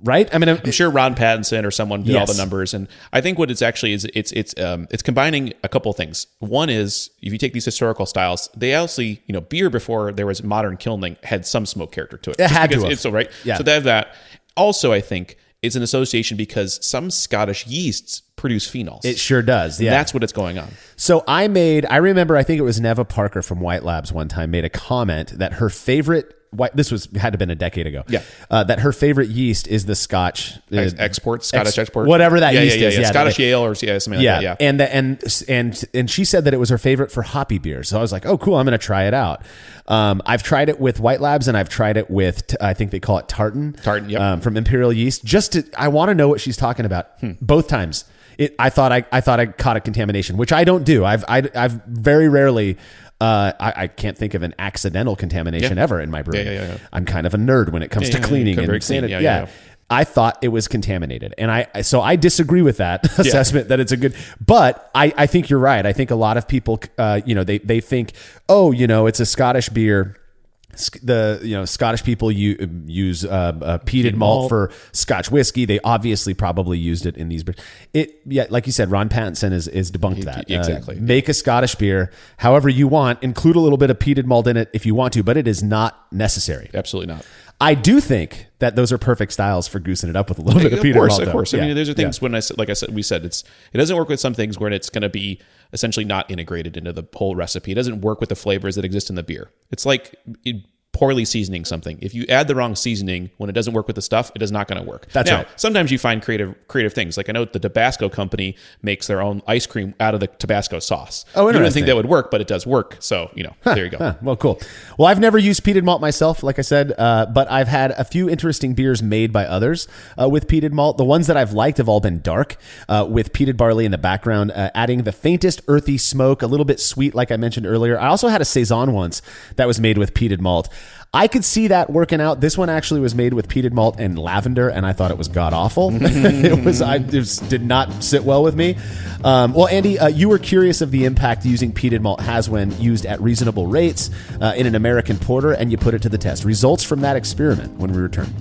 Right? I mean, I'm sure Ron Pattinson or someone did all the numbers, and I think what it's actually is it's combining a couple of things. One is, if you take these historical styles, they obviously beer before there was modern kilning had some smoke character to it. It had to have. So right, so they have that. Also, I think it's an association because some Scottish yeasts produce phenols. It sure does. Yeah. That's what it's going on. So I remember, I think it was Neva Parker from White Labs one time made a comment that her favorite, had to have been a decade ago. Yeah. That her favorite yeast is the Scotch Scottish export. Whatever that yeast is. Yeah. Scottish ale or something like that. Yeah. And she said that it was her favorite for hoppy beers. So I was like, oh, cool. I'm going to try it out. I've tried it with White Labs and I've tried it with, I think they call it Tartan. Tartan, yep. From Imperial Yeast. I want to know what she's talking about both times. I thought I caught a contamination, which I don't do. I've very rarely. I can't think of an accidental contamination ever in my brewing. Yeah. I'm kind of a nerd when it comes to cleaning and sanitary. Yeah. I thought it was contaminated, and I disagree with that assessment that it's a good. But I think you're right. I think a lot of people, they think, oh, it's a Scottish beer. Scottish people use peated malt for Scotch whiskey. They obviously probably used it in these beers. Like you said, Ron Pattinson is debunked that. Exactly. Make a Scottish beer however you want. Include a little bit of peated malt in it if you want to, but it is not necessary. Absolutely not. I do think that those are perfect styles for goosing it up with a little bit of peated malt. Of course. I mean, those are things when we said it doesn't work with some things where it's going to be essentially not integrated into the whole recipe. It doesn't work with the flavors that exist in the beer. It's like poorly seasoning something. If you add the wrong seasoning when it doesn't work with the stuff, it is not going to work. That's right. Sometimes you find creative things. Like I know the Tabasco company makes their own ice cream out of the Tabasco sauce. Oh, interesting. You wouldn't think that would work, but it does work. So, there you go. Well, cool. Well, I've never used peated malt myself, like I said, but I've had a few interesting beers made by others with peated malt. The ones that I've liked have all been dark with peated barley in the background, adding the faintest earthy smoke, a little bit sweet, like I mentioned earlier. I also had a Saison once that was made with peated malt. I could see that working out. This one actually was made with peated malt and lavender, and I thought it was god awful. It just did not sit well with me. Well, Andy, you were curious of the impact using peated malt has when used at reasonable rates in an American porter, and you put it to the test. Results from that experiment when we return.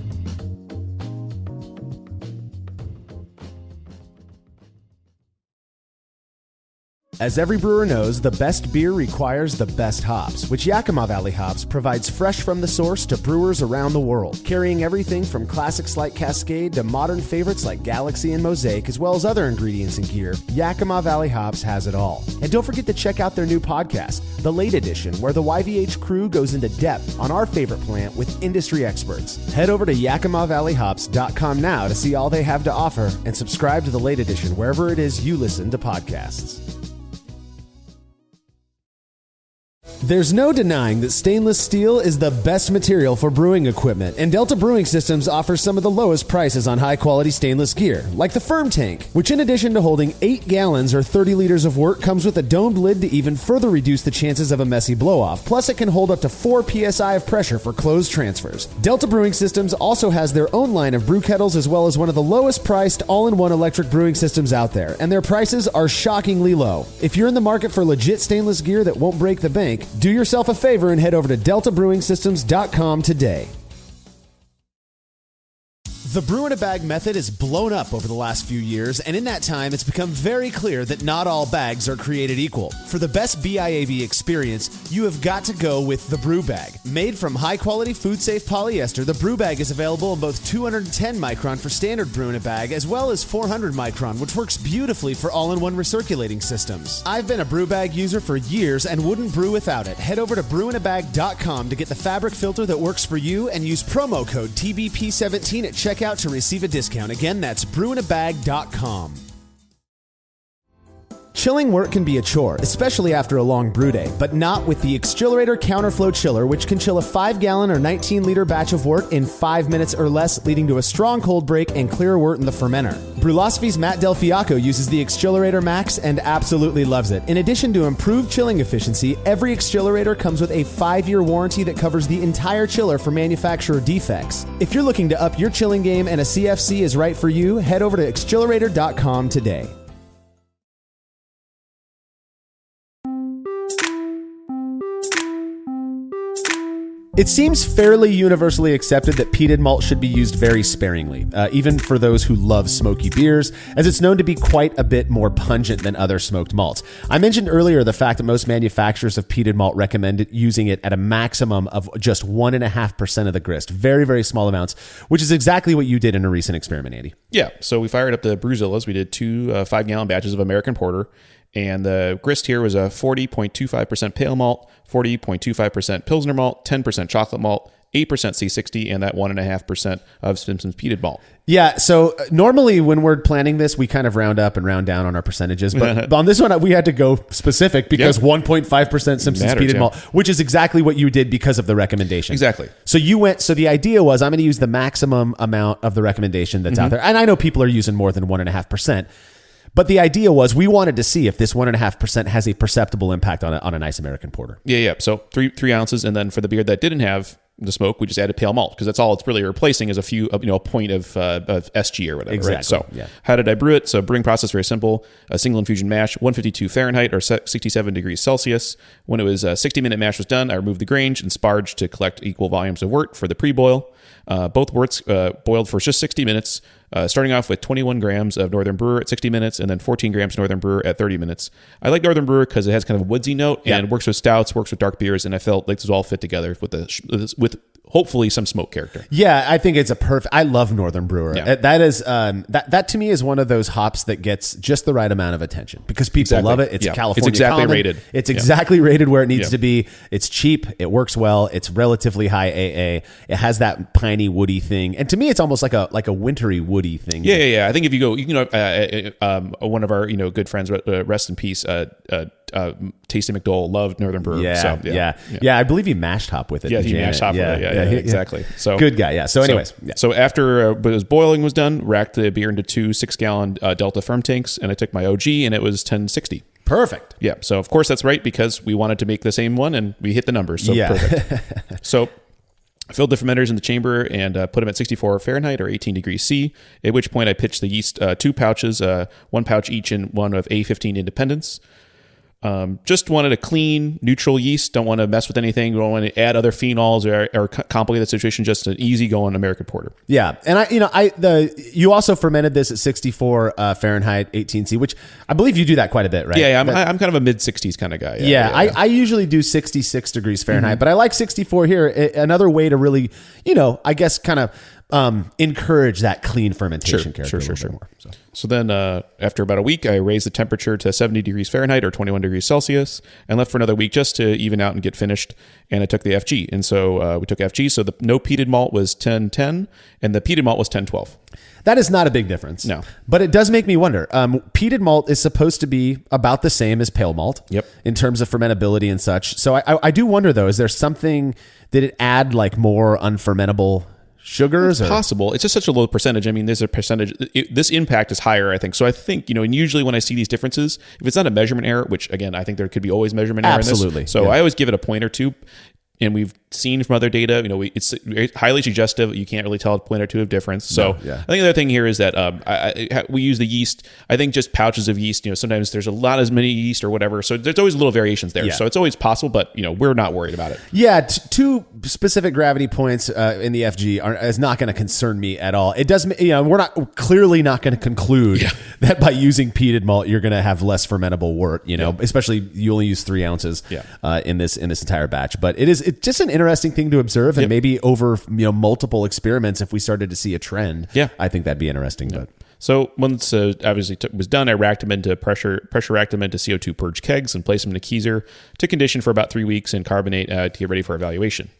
As every brewer knows, the best beer requires the best hops, which Yakima Valley Hops provides fresh from the source to brewers around the world, carrying everything from classics like Cascade to modern favorites like Galaxy and Mosaic, as well as other ingredients and gear. Yakima Valley Hops has it all. And don't forget to check out their new podcast, The Late Edition, where the YVH crew goes into depth on our favorite plant with industry experts. Head over to YakimaValleyHops.com now to see all they have to offer and subscribe to The Late Edition wherever it is you listen to podcasts. There's no denying that stainless steel is the best material for brewing equipment, and Delta Brewing Systems offers some of the lowest prices on high-quality stainless gear, like the Firm Tank, which in addition to holding 8 gallons or 30 liters of wort, comes with a domed lid to even further reduce the chances of a messy blow-off. Plus, it can hold up to 4 psi of pressure for closed transfers. Delta Brewing Systems also has their own line of brew kettles, as well as one of the lowest-priced all-in-one electric brewing systems out there, and their prices are shockingly low. If you're in the market for legit stainless gear that won't break the bank, do yourself a favor and head over to deltabrewingsystems.com today. The brew in a bag method has blown up over the last few years, and in that time, it's become very clear that not all bags are created equal. For the best BIAV experience, you have got to go with the Brew Bag. Made from high-quality, food-safe polyester, the Brew Bag is available in both 210 micron for standard brew in a bag, as well as 400 micron, which works beautifully for all-in-one recirculating systems. I've been a Brew Bag user for years and wouldn't brew without it. Head over to brewinabag.com to get the fabric filter that works for you and use promo code TBP17 at checkout to receive a discount. Again, that's brewinabag.com. Chilling work can be a chore, especially after a long brew day, but not with the Xchillerator Counterflow Chiller, which can chill a 5-gallon or 19-liter batch of wort in 5 minutes or less, leading to a strong cold break and clear wort in the fermenter. Brewlosophy's Matt Del Fiacco uses the Xchillerator Max and absolutely loves it. In addition to improved chilling efficiency, every Xchillerator comes with a 5-year warranty that covers the entire chiller for manufacturer defects. If you're looking to up your chilling game and a CFC is right for you, head over to Xchillerator.com today. It seems fairly universally accepted that peated malt should be used very sparingly, even for those who love smoky beers, as it's known to be quite a bit more pungent than other smoked malts. I mentioned earlier the fact that most manufacturers of peated malt recommend using it at a maximum of just 1.5% of the grist. Very, very small amounts, which is exactly what you did in a recent experiment, Andy. Yeah, so we fired up the Brewzillas. We did two 5-gallon batches of American Porter, and the grist here was a 40.25% pale malt, 40.25% Pilsner malt, 10% chocolate malt, 8% C60, and that 1.5% of Simpson's peated malt. Yeah, so normally when we're planning this, we kind of round up and round down on our percentages. But on this one, we had to go specific because 1.5% Simpson's Matters, peated malt, which is exactly what you did because of the recommendation. Exactly. So so the idea was I'm going to use the maximum amount of the recommendation that's out there. And I know people are using more than 1.5%. But the idea was we wanted to see if this 1.5% has a perceptible impact on a nice American Porter. Yeah. So three ounces, and then for the beer that didn't have the smoke, we just added pale malt because that's all it's really replacing is a point of SG or whatever. Exactly. Right? So how did I brew it? So brewing process very simple: a single infusion mash, 152 Fahrenheit or 67 degrees Celsius. When it was 60-minute mash was done, I removed the grange and sparged to collect equal volumes of wort for the pre-boil. Both worts boiled for just 60 minutes. Starting off with 21 grams of Northern Brewer at 60 minutes and then 14 grams Northern Brewer at 30 minutes. I like Northern Brewer because it has kind of a woodsy note and works with stouts, works with dark beers, and I felt like this all fit together with hopefully some smoke character. Yeah, I think it's I love Northern Brewer. Yeah. That is that to me is one of those hops that gets just the right amount of attention because people love it. It's California. It's exactly common. rated. It's exactly rated where it needs to be. It's cheap. It works well. It's relatively high AA. It has that piney woody thing, and to me, it's almost like a wintry woody thing. Yeah. I think if you go, one of our good friends, rest in peace, Tasty McDowell loved Northern Brewer. Yeah. I believe he mashed hop with it. Yeah, he mashed hop with it. Yeah, exactly. So good guy. Yeah. So anyways, so after his boiling was done, racked the beer into two 6-gallon Delta Firm tanks, and I took my OG, and it was 1060. Perfect. Yeah. So of course that's right because we wanted to make the same one, and we hit the numbers. So perfect. So I filled the fermenters in the chamber and put them at 64 Fahrenheit or 18 degrees C, at which point I pitched the yeast 2 pouches, 1 pouch each in one of A15 Independence. Just wanted a clean, neutral yeast. Don't want to mess with anything. Don't want to add other phenols or complicate the situation. Just an easy going American Porter. Yeah, and you also fermented this at 64 Fahrenheit, 18C, which I believe you do that quite a bit, right? Yeah. I'm kind of a mid 60s kind of guy. I usually do 66 degrees Fahrenheit, but I like 64 here. Another way to really, I guess, kind of encourage that clean fermentation character. Sure. More, so then after about a week, I raised the temperature to 70 degrees Fahrenheit or 21 degrees Celsius and left for another week just to even out and get finished. And I took the FG. And so we took FG. So the no peated malt was 1010 and the peated malt was 1012. That is not a big difference. No. But it does make me wonder. Peated malt is supposed to be about the same as pale malt in terms of fermentability and such. So I do wonder, though, is there something, did it add like more unfermentable sugars? It's possible. It's just such a low percentage. I mean, there's a percentage. This impact is higher, I think. So I think, and usually when I see these differences, if it's not a measurement error, which again, I think there could be always measurement error in this. So I always give it a point or two. And we've seen from other data, it's highly suggestive. You can't really tell a point or two of difference. So I think the other thing here is that we use the yeast. I think just pouches of yeast. Sometimes there's a lot as many yeast or whatever. So there's always little variations there. So it's always possible, but we're not worried about it. Yeah, 2 specific gravity points in the FG is not going to concern me at all. It does. We're clearly not going to conclude that by using peated malt you're going to have less fermentable wort. Especially you only use 3 ounces in this entire batch, but it's just an interesting thing to observe, and maybe over multiple experiments, if we started to see a trend, I think that'd be interesting. But so once obviously was done, I racked them into pressure racked them into CO2 purge kegs and placed them in a keezer to condition for about 3 weeks and carbonate to get ready for evaluation.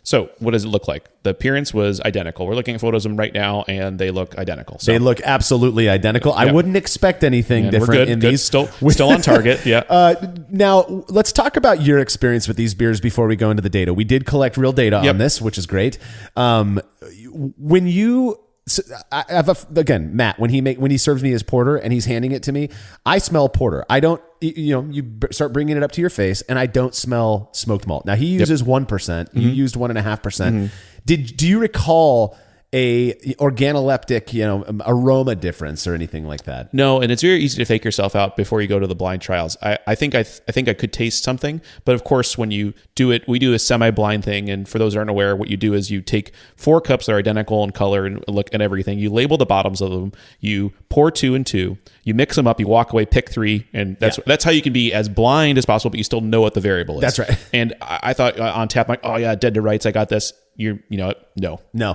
So what does it look like? The appearance was identical. We're looking at photos of them right now, and they look identical. So, they look absolutely identical. I wouldn't expect anything different in these. Still on target. Yeah. Now, let's talk about your experience with these beers before we go into the data. We did collect real data on this, which is great. When you... So I have again, Matt, when he serves me his porter and he's handing it to me, I smell porter. I don't, you start bringing it up to your face and I don't smell smoked malt. Now he uses 1%. You used 1.5%. Do you recall a organoleptic, aroma difference or anything like that. No, and it's very easy to fake yourself out before you go to the blind trials. I think I could taste something, but of course, when you do it, we do a semi-blind thing. And for those who aren't aware, what you do is you take 4 cups that are identical in color and look at everything. You label the bottoms of them. You pour 2 and 2. You mix them up. You walk away, pick 3, and that's how you can be as blind as possible, but you still know what the variable is. That's right. And I thought on tap, like, oh yeah, dead to rights, I got this. No.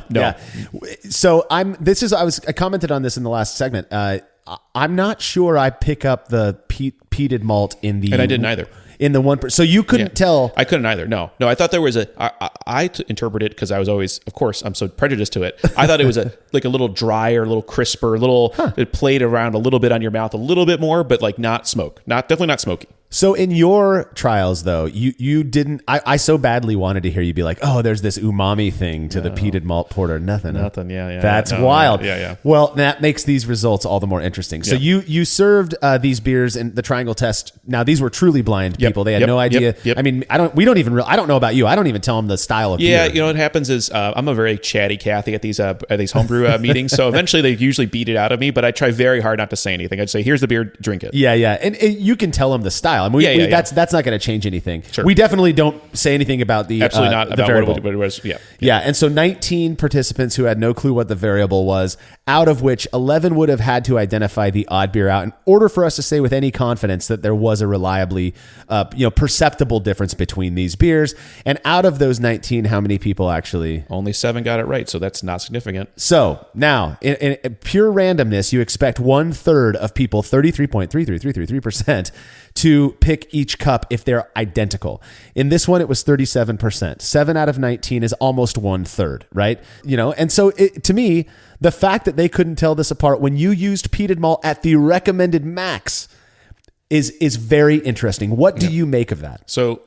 Yeah. So I commented on this in the last segment. I'm not sure I pick up the peated malt in the, and I didn't either. In the 1%. So you couldn't tell. I couldn't either. No, I thought there was I interpreted it because I was always, of course, I'm so prejudiced to it. I thought it was like a little drier, a little crisper, it played around a little bit on your mouth, a little bit more, but like not smoke, definitely not smoky. So in your trials, though, you didn't. I so badly wanted to hear you be like, "Oh, there's this umami thing to the peated malt porter." Nothing. Yeah. That's wild. Yeah. Well, that makes these results all the more interesting. So you served these beers in the triangle test. Now these were truly blind people. They had no idea. Yep. I mean, I don't know about you. I don't even tell them the style of beer. Yeah, what happens is I'm a very chatty Cathy at these homebrew meetings. So eventually they usually beat it out of me, but I try very hard not to say anything. I'd say, "Here's the beer, drink it." Yeah, and you can tell them the style. I mean, that's not going to change anything. Sure. We definitely don't say anything about the absolutely not the about variable. what it was. Yeah, and so 19 participants who had no clue what the variable was, out of which 11 would have had to identify the odd beer out in order for us to say with any confidence that there was a reliably, perceptible difference between these beers. And out of those 19, how many people actually? Only 7 got it right, so that's not significant. So now, in pure randomness, you expect 1/3 of people, 33.33333%, to pick each cup if they're identical. In this one, it was 37%. 7 out of 19 is almost 1/3, right? And so to me, the fact that they couldn't tell this apart when you used peated malt at the recommended max is very interesting. What do you make of that? So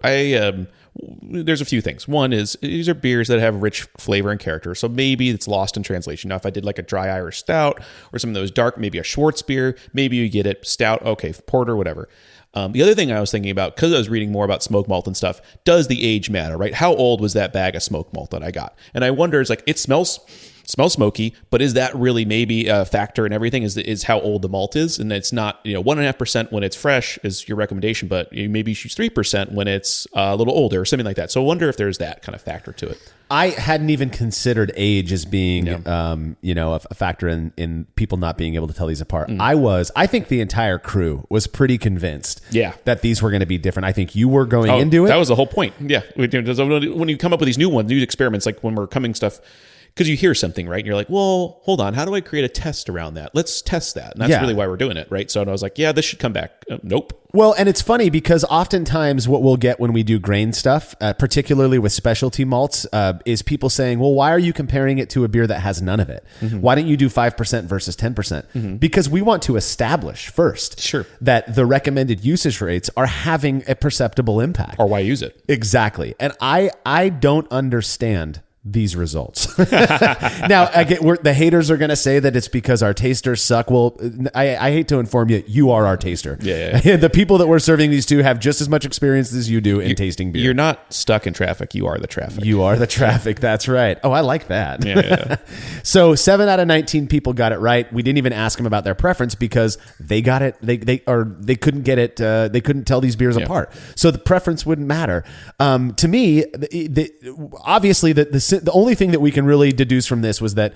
there's a few things. One is these are beers that have rich flavor and character, so maybe it's lost in translation. Now, if I did like a dry Irish stout or some of those dark, maybe a Schwartz beer, maybe you get it stout, okay, porter, whatever. The other thing I was thinking about, because I was reading more about smoked malt and stuff, does the age matter, right? How old was that bag of smoked malt that I got? And I wonder, it's like, it smells smoky, but is that really maybe a factor in everything? Is how old the malt is? And it's not, 1.5% when it's fresh is your recommendation, but you maybe choose 3% when it's a little older or something like that. So I wonder if there's that kind of factor to it. I hadn't even considered age as being, a factor in people not being able to tell these apart. I think the entire crew was pretty convinced that these were going to be different. I think you were going into it. That was the whole point. Yeah. When you come up with these new experiments, like when we're coming stuff, because you hear something, right? And you're like, well, hold on. How do I create a test around that? Let's test that. And that's really why we're doing it, right? So I was like, this should come back. Nope. Well, and it's funny because oftentimes what we'll get when we do grain stuff, particularly with specialty malts, is people saying, well, why are you comparing it to a beer that has none of it? Mm-hmm. Why don't you do 5% versus 10%? Mm-hmm. Because we want to establish first that the recommended usage rates are having a perceptible impact. Or why use it? Exactly. And I don't understand these results. Now, the haters are going to say that it's because our tasters suck. Well, I hate to inform you, you are our taster. Yeah. The people that we're serving these to have just as much experience as you do in tasting beer. You're not stuck in traffic. You are the traffic. You are the traffic. That's right. Oh, I like that. Yeah. So 7 out of 19 people got it right. We didn't even ask them about their preference because they got it. They couldn't get it. They couldn't tell these beers apart. So the preference wouldn't matter. To me, obviously the only thing that we can really deduce from this was that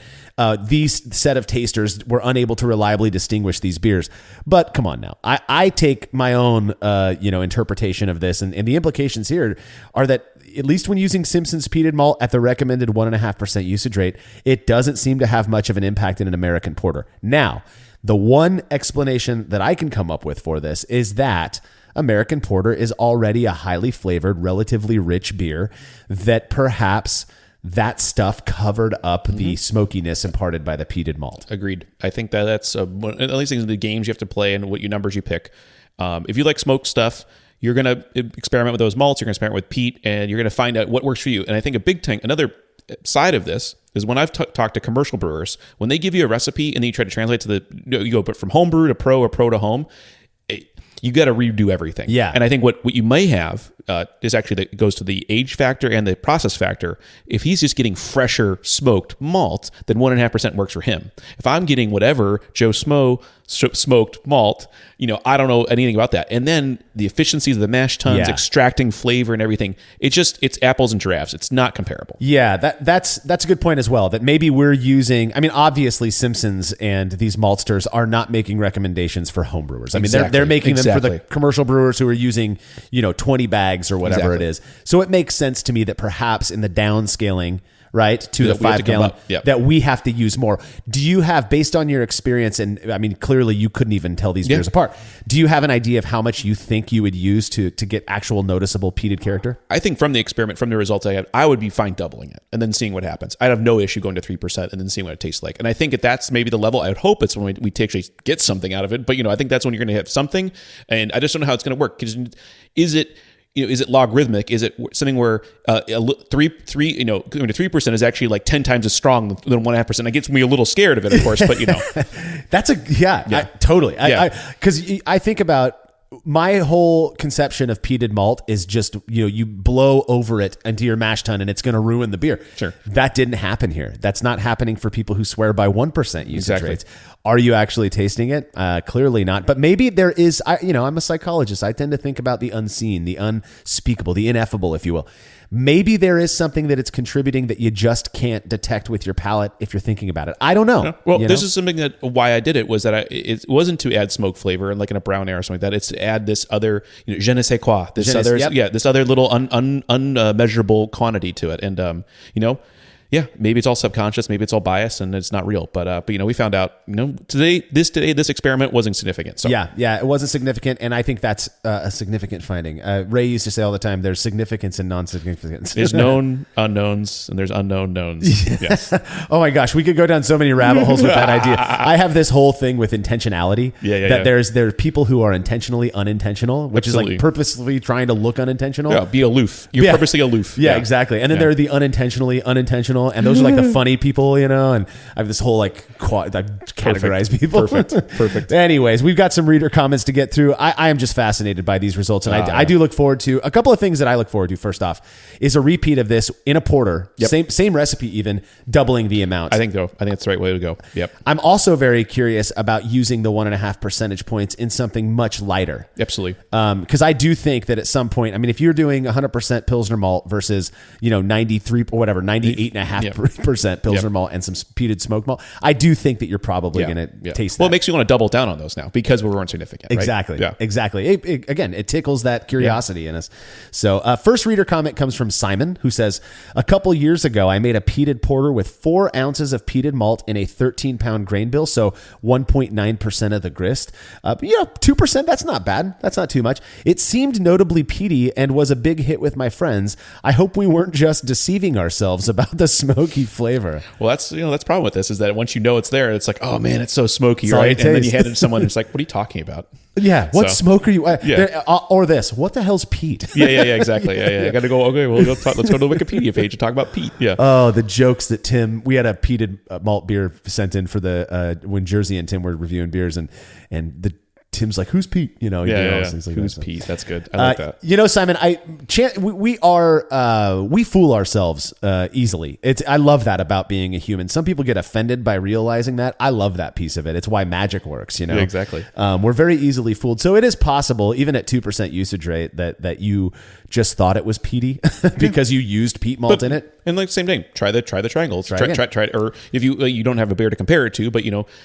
these set of tasters were unable to reliably distinguish these beers. But come on now, I take my own interpretation of this, and the implications here are that at least when using Simpson's peated malt at the recommended 1.5% usage rate, it doesn't seem to have much of an impact in an American porter. Now, the one explanation that I can come up with for this is that American porter is already a highly flavored, relatively rich beer that perhaps that stuff covered up the smokiness imparted by the peated malt. Agreed. I think that's one of these things in the games you have to play and what numbers you pick. If you like smoked stuff, you're going to experiment with those malts. You're going to experiment with peat, and you're going to find out what works for you. And I think a big thing, another side of this is when I've talked to commercial brewers, when they give you a recipe and then you try to translate to you go from home brew to pro or pro to home, you got to redo everything. Yeah. And I think what you may have is actually that goes to the age factor and the process factor. If he's just getting fresher smoked malt, then 1.5% works for him. If I'm getting whatever Joe Smo smoked malt, I don't know anything about that. And then the efficiencies of the mash tuns, extracting flavor and everything, it's apples and giraffes. It's not comparable. Yeah, that's a good point as well. That maybe we're using. I mean, obviously Simpsons and these maltsters are not making recommendations for home brewers. I mean, they're making them for the commercial brewers who are using 20 bags or whatever it is. So it makes sense to me that perhaps in the downscaling, right, to the 5 gallon, that we have to use more. Do you have, based on your experience, and I mean, clearly you couldn't even tell these beers apart. Do you have an idea of how much you think you would use to get actual noticeable peated character? I think from the experiment, from the results I had, I would be fine doubling it and then seeing what happens. I'd have no issue going to 3% and then seeing what it tastes like. And I think if that's maybe the level, I would hope it's when we actually get something out of it. But, I think that's when you're going to have something. And I just don't know how it's going to work. Is it logarithmic? Is it something where 3% is actually like 10 times as strong than 1.5%? It gets me a little scared of it, of course, but That's totally. Because I think about my whole conception of peated malt is just, you blow over it into your mash tun and it's going to ruin the beer. Sure. That didn't happen here. That's not happening for people who swear by 1% usage rates. Are you actually tasting it? Clearly not. But maybe there is, I'm a psychologist. I tend to think about the unseen, the unspeakable, the ineffable, if you will. Maybe there is something that it's contributing that you just can't detect with your palate if you're thinking about it. I don't know. Well, this is something that why I did it was that it wasn't to add smoke flavor like in a brown ale or something like that. It's to add this other, je ne sais quoi, this other little unmeasurable quantity to it. And, maybe it's all subconscious, maybe it's all bias and it's not real. But we found out, today, this experiment wasn't significant. So it wasn't significant. And I think that's a significant finding. Ray used to say all the time, there's significance and non-significance. There's known unknowns and there's unknown knowns. Yes. Oh my gosh. We could go down so many rabbit holes with that idea. I have this whole thing with intentionality. There are people who are intentionally unintentional, which is like purposely trying to look ununintentional. Yeah, be aloof. You're purposely aloof. Yeah, exactly. And then there are the unintentionally unintentional. And those are like the funny people, and I have this whole I categorize people. Perfect. Anyways, we've got some reader comments to get through. I am just fascinated by these results. And I do look forward to a couple of things that I look forward to. First off is a repeat of this in a porter, same recipe, even doubling the amount. I think that's the right way to go. Yep. I'm also very curious about using the 1.5 percentage points in something much lighter. Absolutely. Because I do think that at some point, if you're doing 100% Pilsner malt versus, 93 or whatever, 98.5% Pilsner malt and some peated smoked malt, I do think that you're probably going to taste that. Well, it makes you want to double down on those now because we weren't significant. Exactly. Right? Yeah. Exactly. It tickles that curiosity in us. So first reader comment comes from Simon, who says, a couple years ago, I made a peated porter with 4 ounces of peated malt in a 13-pound grain bill, so 1.9% of the grist. 2%, that's not bad. That's not too much. It seemed notably peaty and was a big hit with my friends. I hope we weren't just deceiving ourselves about the smoky flavor. Well, that's the problem with this is that once it's there, it's like, oh man, it's so smoky, right? And then you hand it to someone, and it's like, what are you talking about? Yeah, what smoke are you? Or this? What the hell's peat? Yeah, exactly. I got to go. Okay, well, let's go to the Wikipedia page and talk about peat. Yeah. Oh, the jokes that we had a peated malt beer sent in for the when Jersey and Tim were reviewing beers, and Tim's like, who's Pete? Who's Pete? That's good. I like that. Simon, we fool ourselves easily. I love that about being a human. Some people get offended by realizing that. I love that piece of it. It's why magic works. Yeah, exactly. We're very easily fooled. So it is possible, even at 2% usage rate, that you just thought it was peaty because you used peat malt in it. And same thing. Try the triangles. Try it. Or if you don't have a beer to compare it to, but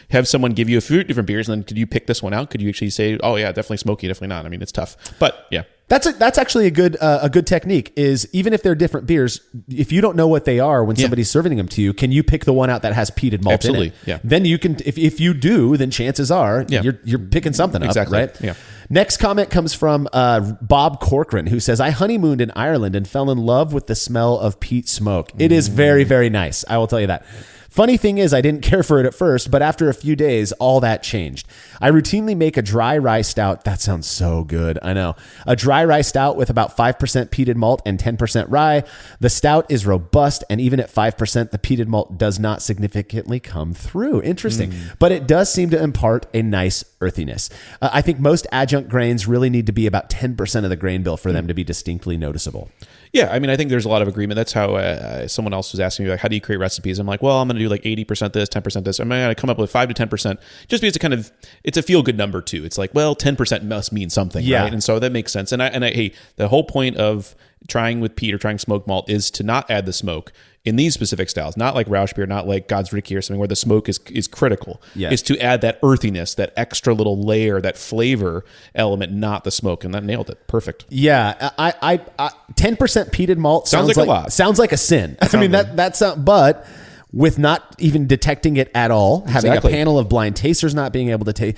have someone give you a few different beers, and then could you pick this one out? Could you actually say, oh yeah, definitely smoky, definitely not? It's tough, but yeah. That's actually a good technique. Is even if they're different beers, if you don't know what they are when somebody's serving them to you, can you pick the one out that has peated malt in it? Yeah. Then you can. If you do, then chances are you're picking something up, right? Yeah. Next comment comes from Bob Corcoran, who says, I honeymooned in Ireland and fell in love with the smell of peat smoke. It is very, very nice. I will tell you that. Funny thing is, I didn't care for it at first, but after a few days, all that changed. I routinely make a dry rye stout. That sounds so good. I know. A dry rye stout with about 5% peated malt and 10% rye. The stout is robust, and even at 5%, the peated malt does not significantly come through. Interesting. But it does seem to impart a nice earthiness. I think most adjunct grains really need to be about 10% of the grain bill for them to be distinctly noticeable. Yeah, I mean, I think there's a lot of agreement. That's how someone else was asking me, like, how do you create recipes? I'm like, well, I'm going to do like 80% this, 10% this. I'm going to come up with 5 to 10%, just because it's a feel good number too. It's like, well, 10% must mean something, right? And so that makes sense. And hey, the whole point of trying with peat or trying smoked malt is to not add the smoke in these specific styles, not like Rausch beer, not like God's Ricky or something where the smoke is critical. Is to add that earthiness, that extra little layer, that flavor element, not the smoke. And that nailed it. Perfect. Yeah. I 10% peated malt sounds like a lot. Sounds like a sin. I mean, that's but with not even detecting it at all, having a panel of blind tasters not being able to taste,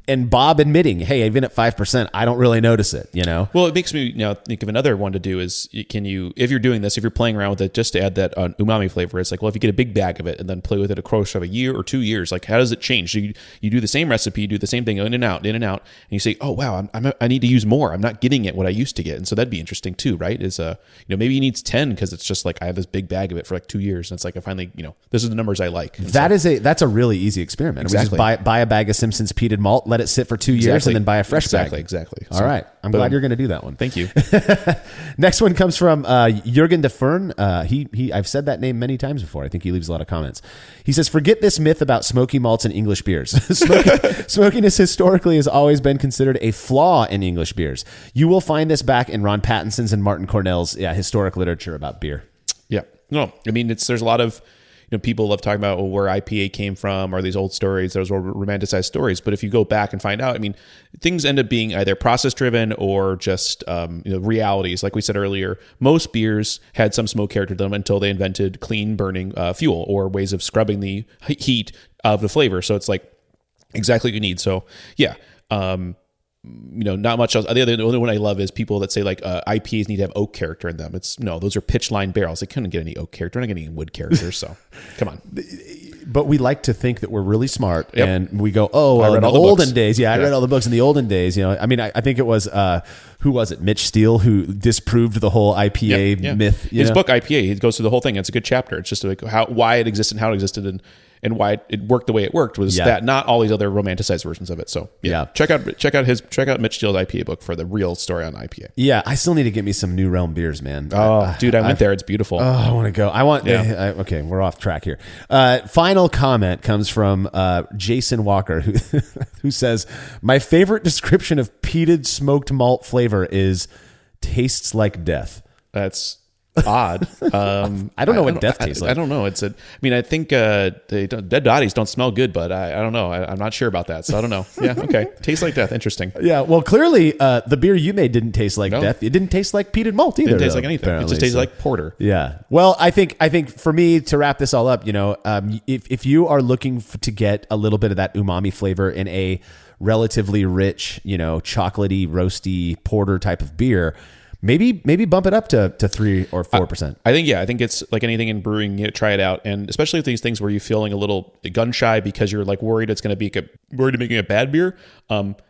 and Bob admitting, hey, even at 5%, I don't really notice it, you know? Well, it makes me think of another one to do is, if you're doing this, if you're playing around with it, just to add that umami flavor, it's like, well, if you get a big bag of it and then play with it a course of a year or 2 years, like, how does it change? So you do the same recipe, you do the same thing in and out, and you say, oh, wow, I need to use more. I'm not getting it what I used to get. And so that'd be interesting too, right? Is, maybe he needs 10 because it's just like, I have this big bag of it for like 2 years. And it's like, I finally, this is the numbers I like. And that's a really easy experiment. Exactly. We just buy a bag of Simpson's peated malt, let it sit for 2 years, and then buy a fresh bag. Exactly. All right. I'm glad you're going to do that one. Thank you. Next one comes from Jürgen de Fern. I've said that name many times before. I think he leaves a lot of comments. He says, forget this myth about smoky malts in English beers. Smokiness historically has always been considered a flaw in English beers. You will find this back in Ron Pattinson's and Martin Cornell's historic literature about beer. Yeah. No, I mean, there's a lot of, people love talking about where IPA came from or these old stories, those were romanticized stories. But if you go back and find out, I mean, things end up being either process driven or just, realities. Like we said earlier, most beers had some smoke character to them until they invented clean burning fuel or ways of scrubbing the heat of the flavor. So it's like exactly what you need. So yeah. Not much else. The only one I love is people that say like IPAs need to have oak character in them. Those are pitch line barrels. They couldn't get any oak character. They're not getting any wood character. So come on. But we like to think that we're really smart, and we go, in the olden days. I read all the books in the olden days. I mean, I think it was who was it? Mitch Steele, who disproved the whole IPA myth. His book IPA, he goes through the whole thing. It's a good chapter. It's just like why it existed, how it existed, and why it worked the way it worked was that, not all these other romanticized versions of it. So check out Mitch Steele's IPA book for the real story on IPA. Yeah, I still need to get me some New Realm beers, man. Oh, dude, I went there. It's beautiful. Oh, I want to go. Okay, we're off track here. Final comment comes from Jason Walker, who says, my favorite description of peated smoked malt flavor is tastes like death. That's odd. I don't know what death tastes like. I don't know. I think dead bodies don't smell good, but I don't know. I'm not sure about that, so I don't know. Yeah, okay. Tastes like death. Interesting. Yeah, well, clearly the beer you made didn't taste like death. It didn't taste like peated malt either. It didn't taste like anything. It just tasted like porter. Yeah. Well, I think for me, to wrap this all up, if you are looking to get a little bit of that umami flavor in a relatively rich, chocolatey, roasty porter type of beer, maybe bump it up to 3 or 4%. I think it's like anything in brewing, try it out. And especially with these things where you're feeling a little gun shy because you're like worried it's going to be worried to making a bad beer.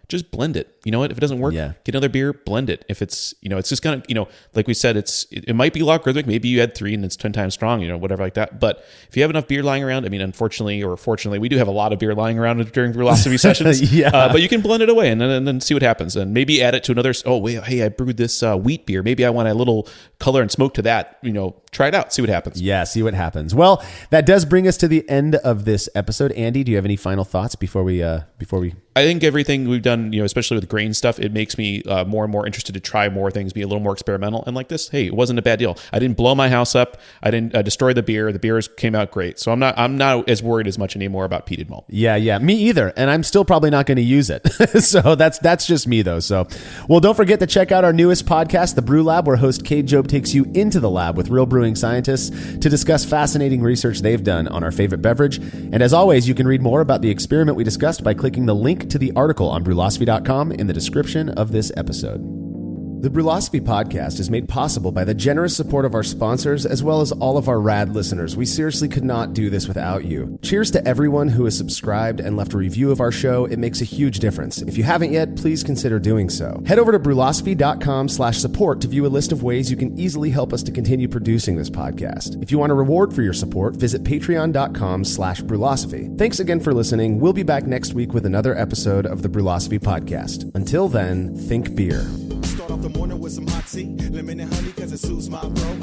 Just blend it. You know what? If it doesn't work, get another beer, blend it. If it's, it's just going to, like we said, it might be logarithmic. Maybe you had 3 and it's 10 times strong, whatever like that. But if you have enough beer lying around, I mean, unfortunately or fortunately, we do have a lot of beer lying around during philosophy sessions. But you can blend it away and then see what happens. And maybe add it to another, hey, I brewed this wheat beer. Maybe I want a little color and smoke to that, try it out, see what happens. Yeah, see what happens. Well, that does bring us to the end of this episode. Andy, do you have any final thoughts before we I think everything we've done, especially with grain stuff, it makes me more and more interested to try more things, be a little more experimental. And like this, hey, it wasn't a bad deal. I didn't blow my house up. I didn't destroy the beer. The beers came out great. So I'm not as worried as much anymore about peated malt. Yeah, me either. And I'm still probably not going to use it. So that's just me though. So, well, don't forget to check out our newest podcast, The Brew Lab, where host Cade Job takes you into the lab with real brewing scientists to discuss fascinating research they've done on our favorite beverage. And as always, you can read more about the experiment we discussed by clicking the link to the article on brewlosophy.com in the description of this episode. The Brewlosophy podcast is made possible by the generous support of our sponsors as well as all of our rad listeners. We seriously could not do this without you. Cheers to everyone who has subscribed and left a review of our show. It makes a huge difference. If you haven't yet, please consider doing so. Head over to brewlosophy.com/support to view a list of ways you can easily help us to continue producing this podcast. If you want a reward for your support, visit patreon.com/brewlosophy. Thanks again for listening. We'll be back next week with another episode of the Brewlosophy podcast. Until then, think beer. Start off the morning with some hot tea, lemon and honey cause it suits my bro.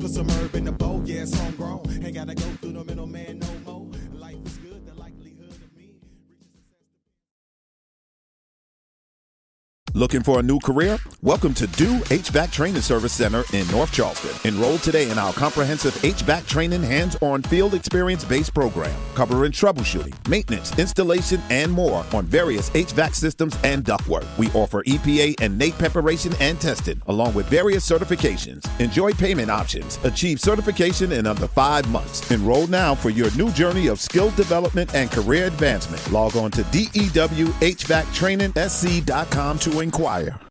Put some herb in the bowl, yeah, it's homegrown. Ain't gotta go through the middleman no more. Life is good, the likelihood of me. Looking for a new career? Welcome to Do HVAC Training Service Center in North Charleston. Enroll today in our comprehensive HVAC training hands-on field experience-based program, covering troubleshooting, maintenance, installation, and more on various HVAC systems and ductwork. We offer EPA and NAEP preparation and testing, along with various certifications. Enjoy payment options. Achieve certification in under 5 months. Enroll now for your new journey of skill development and career advancement. Log on to dewhvactrainingsc.com to inquire.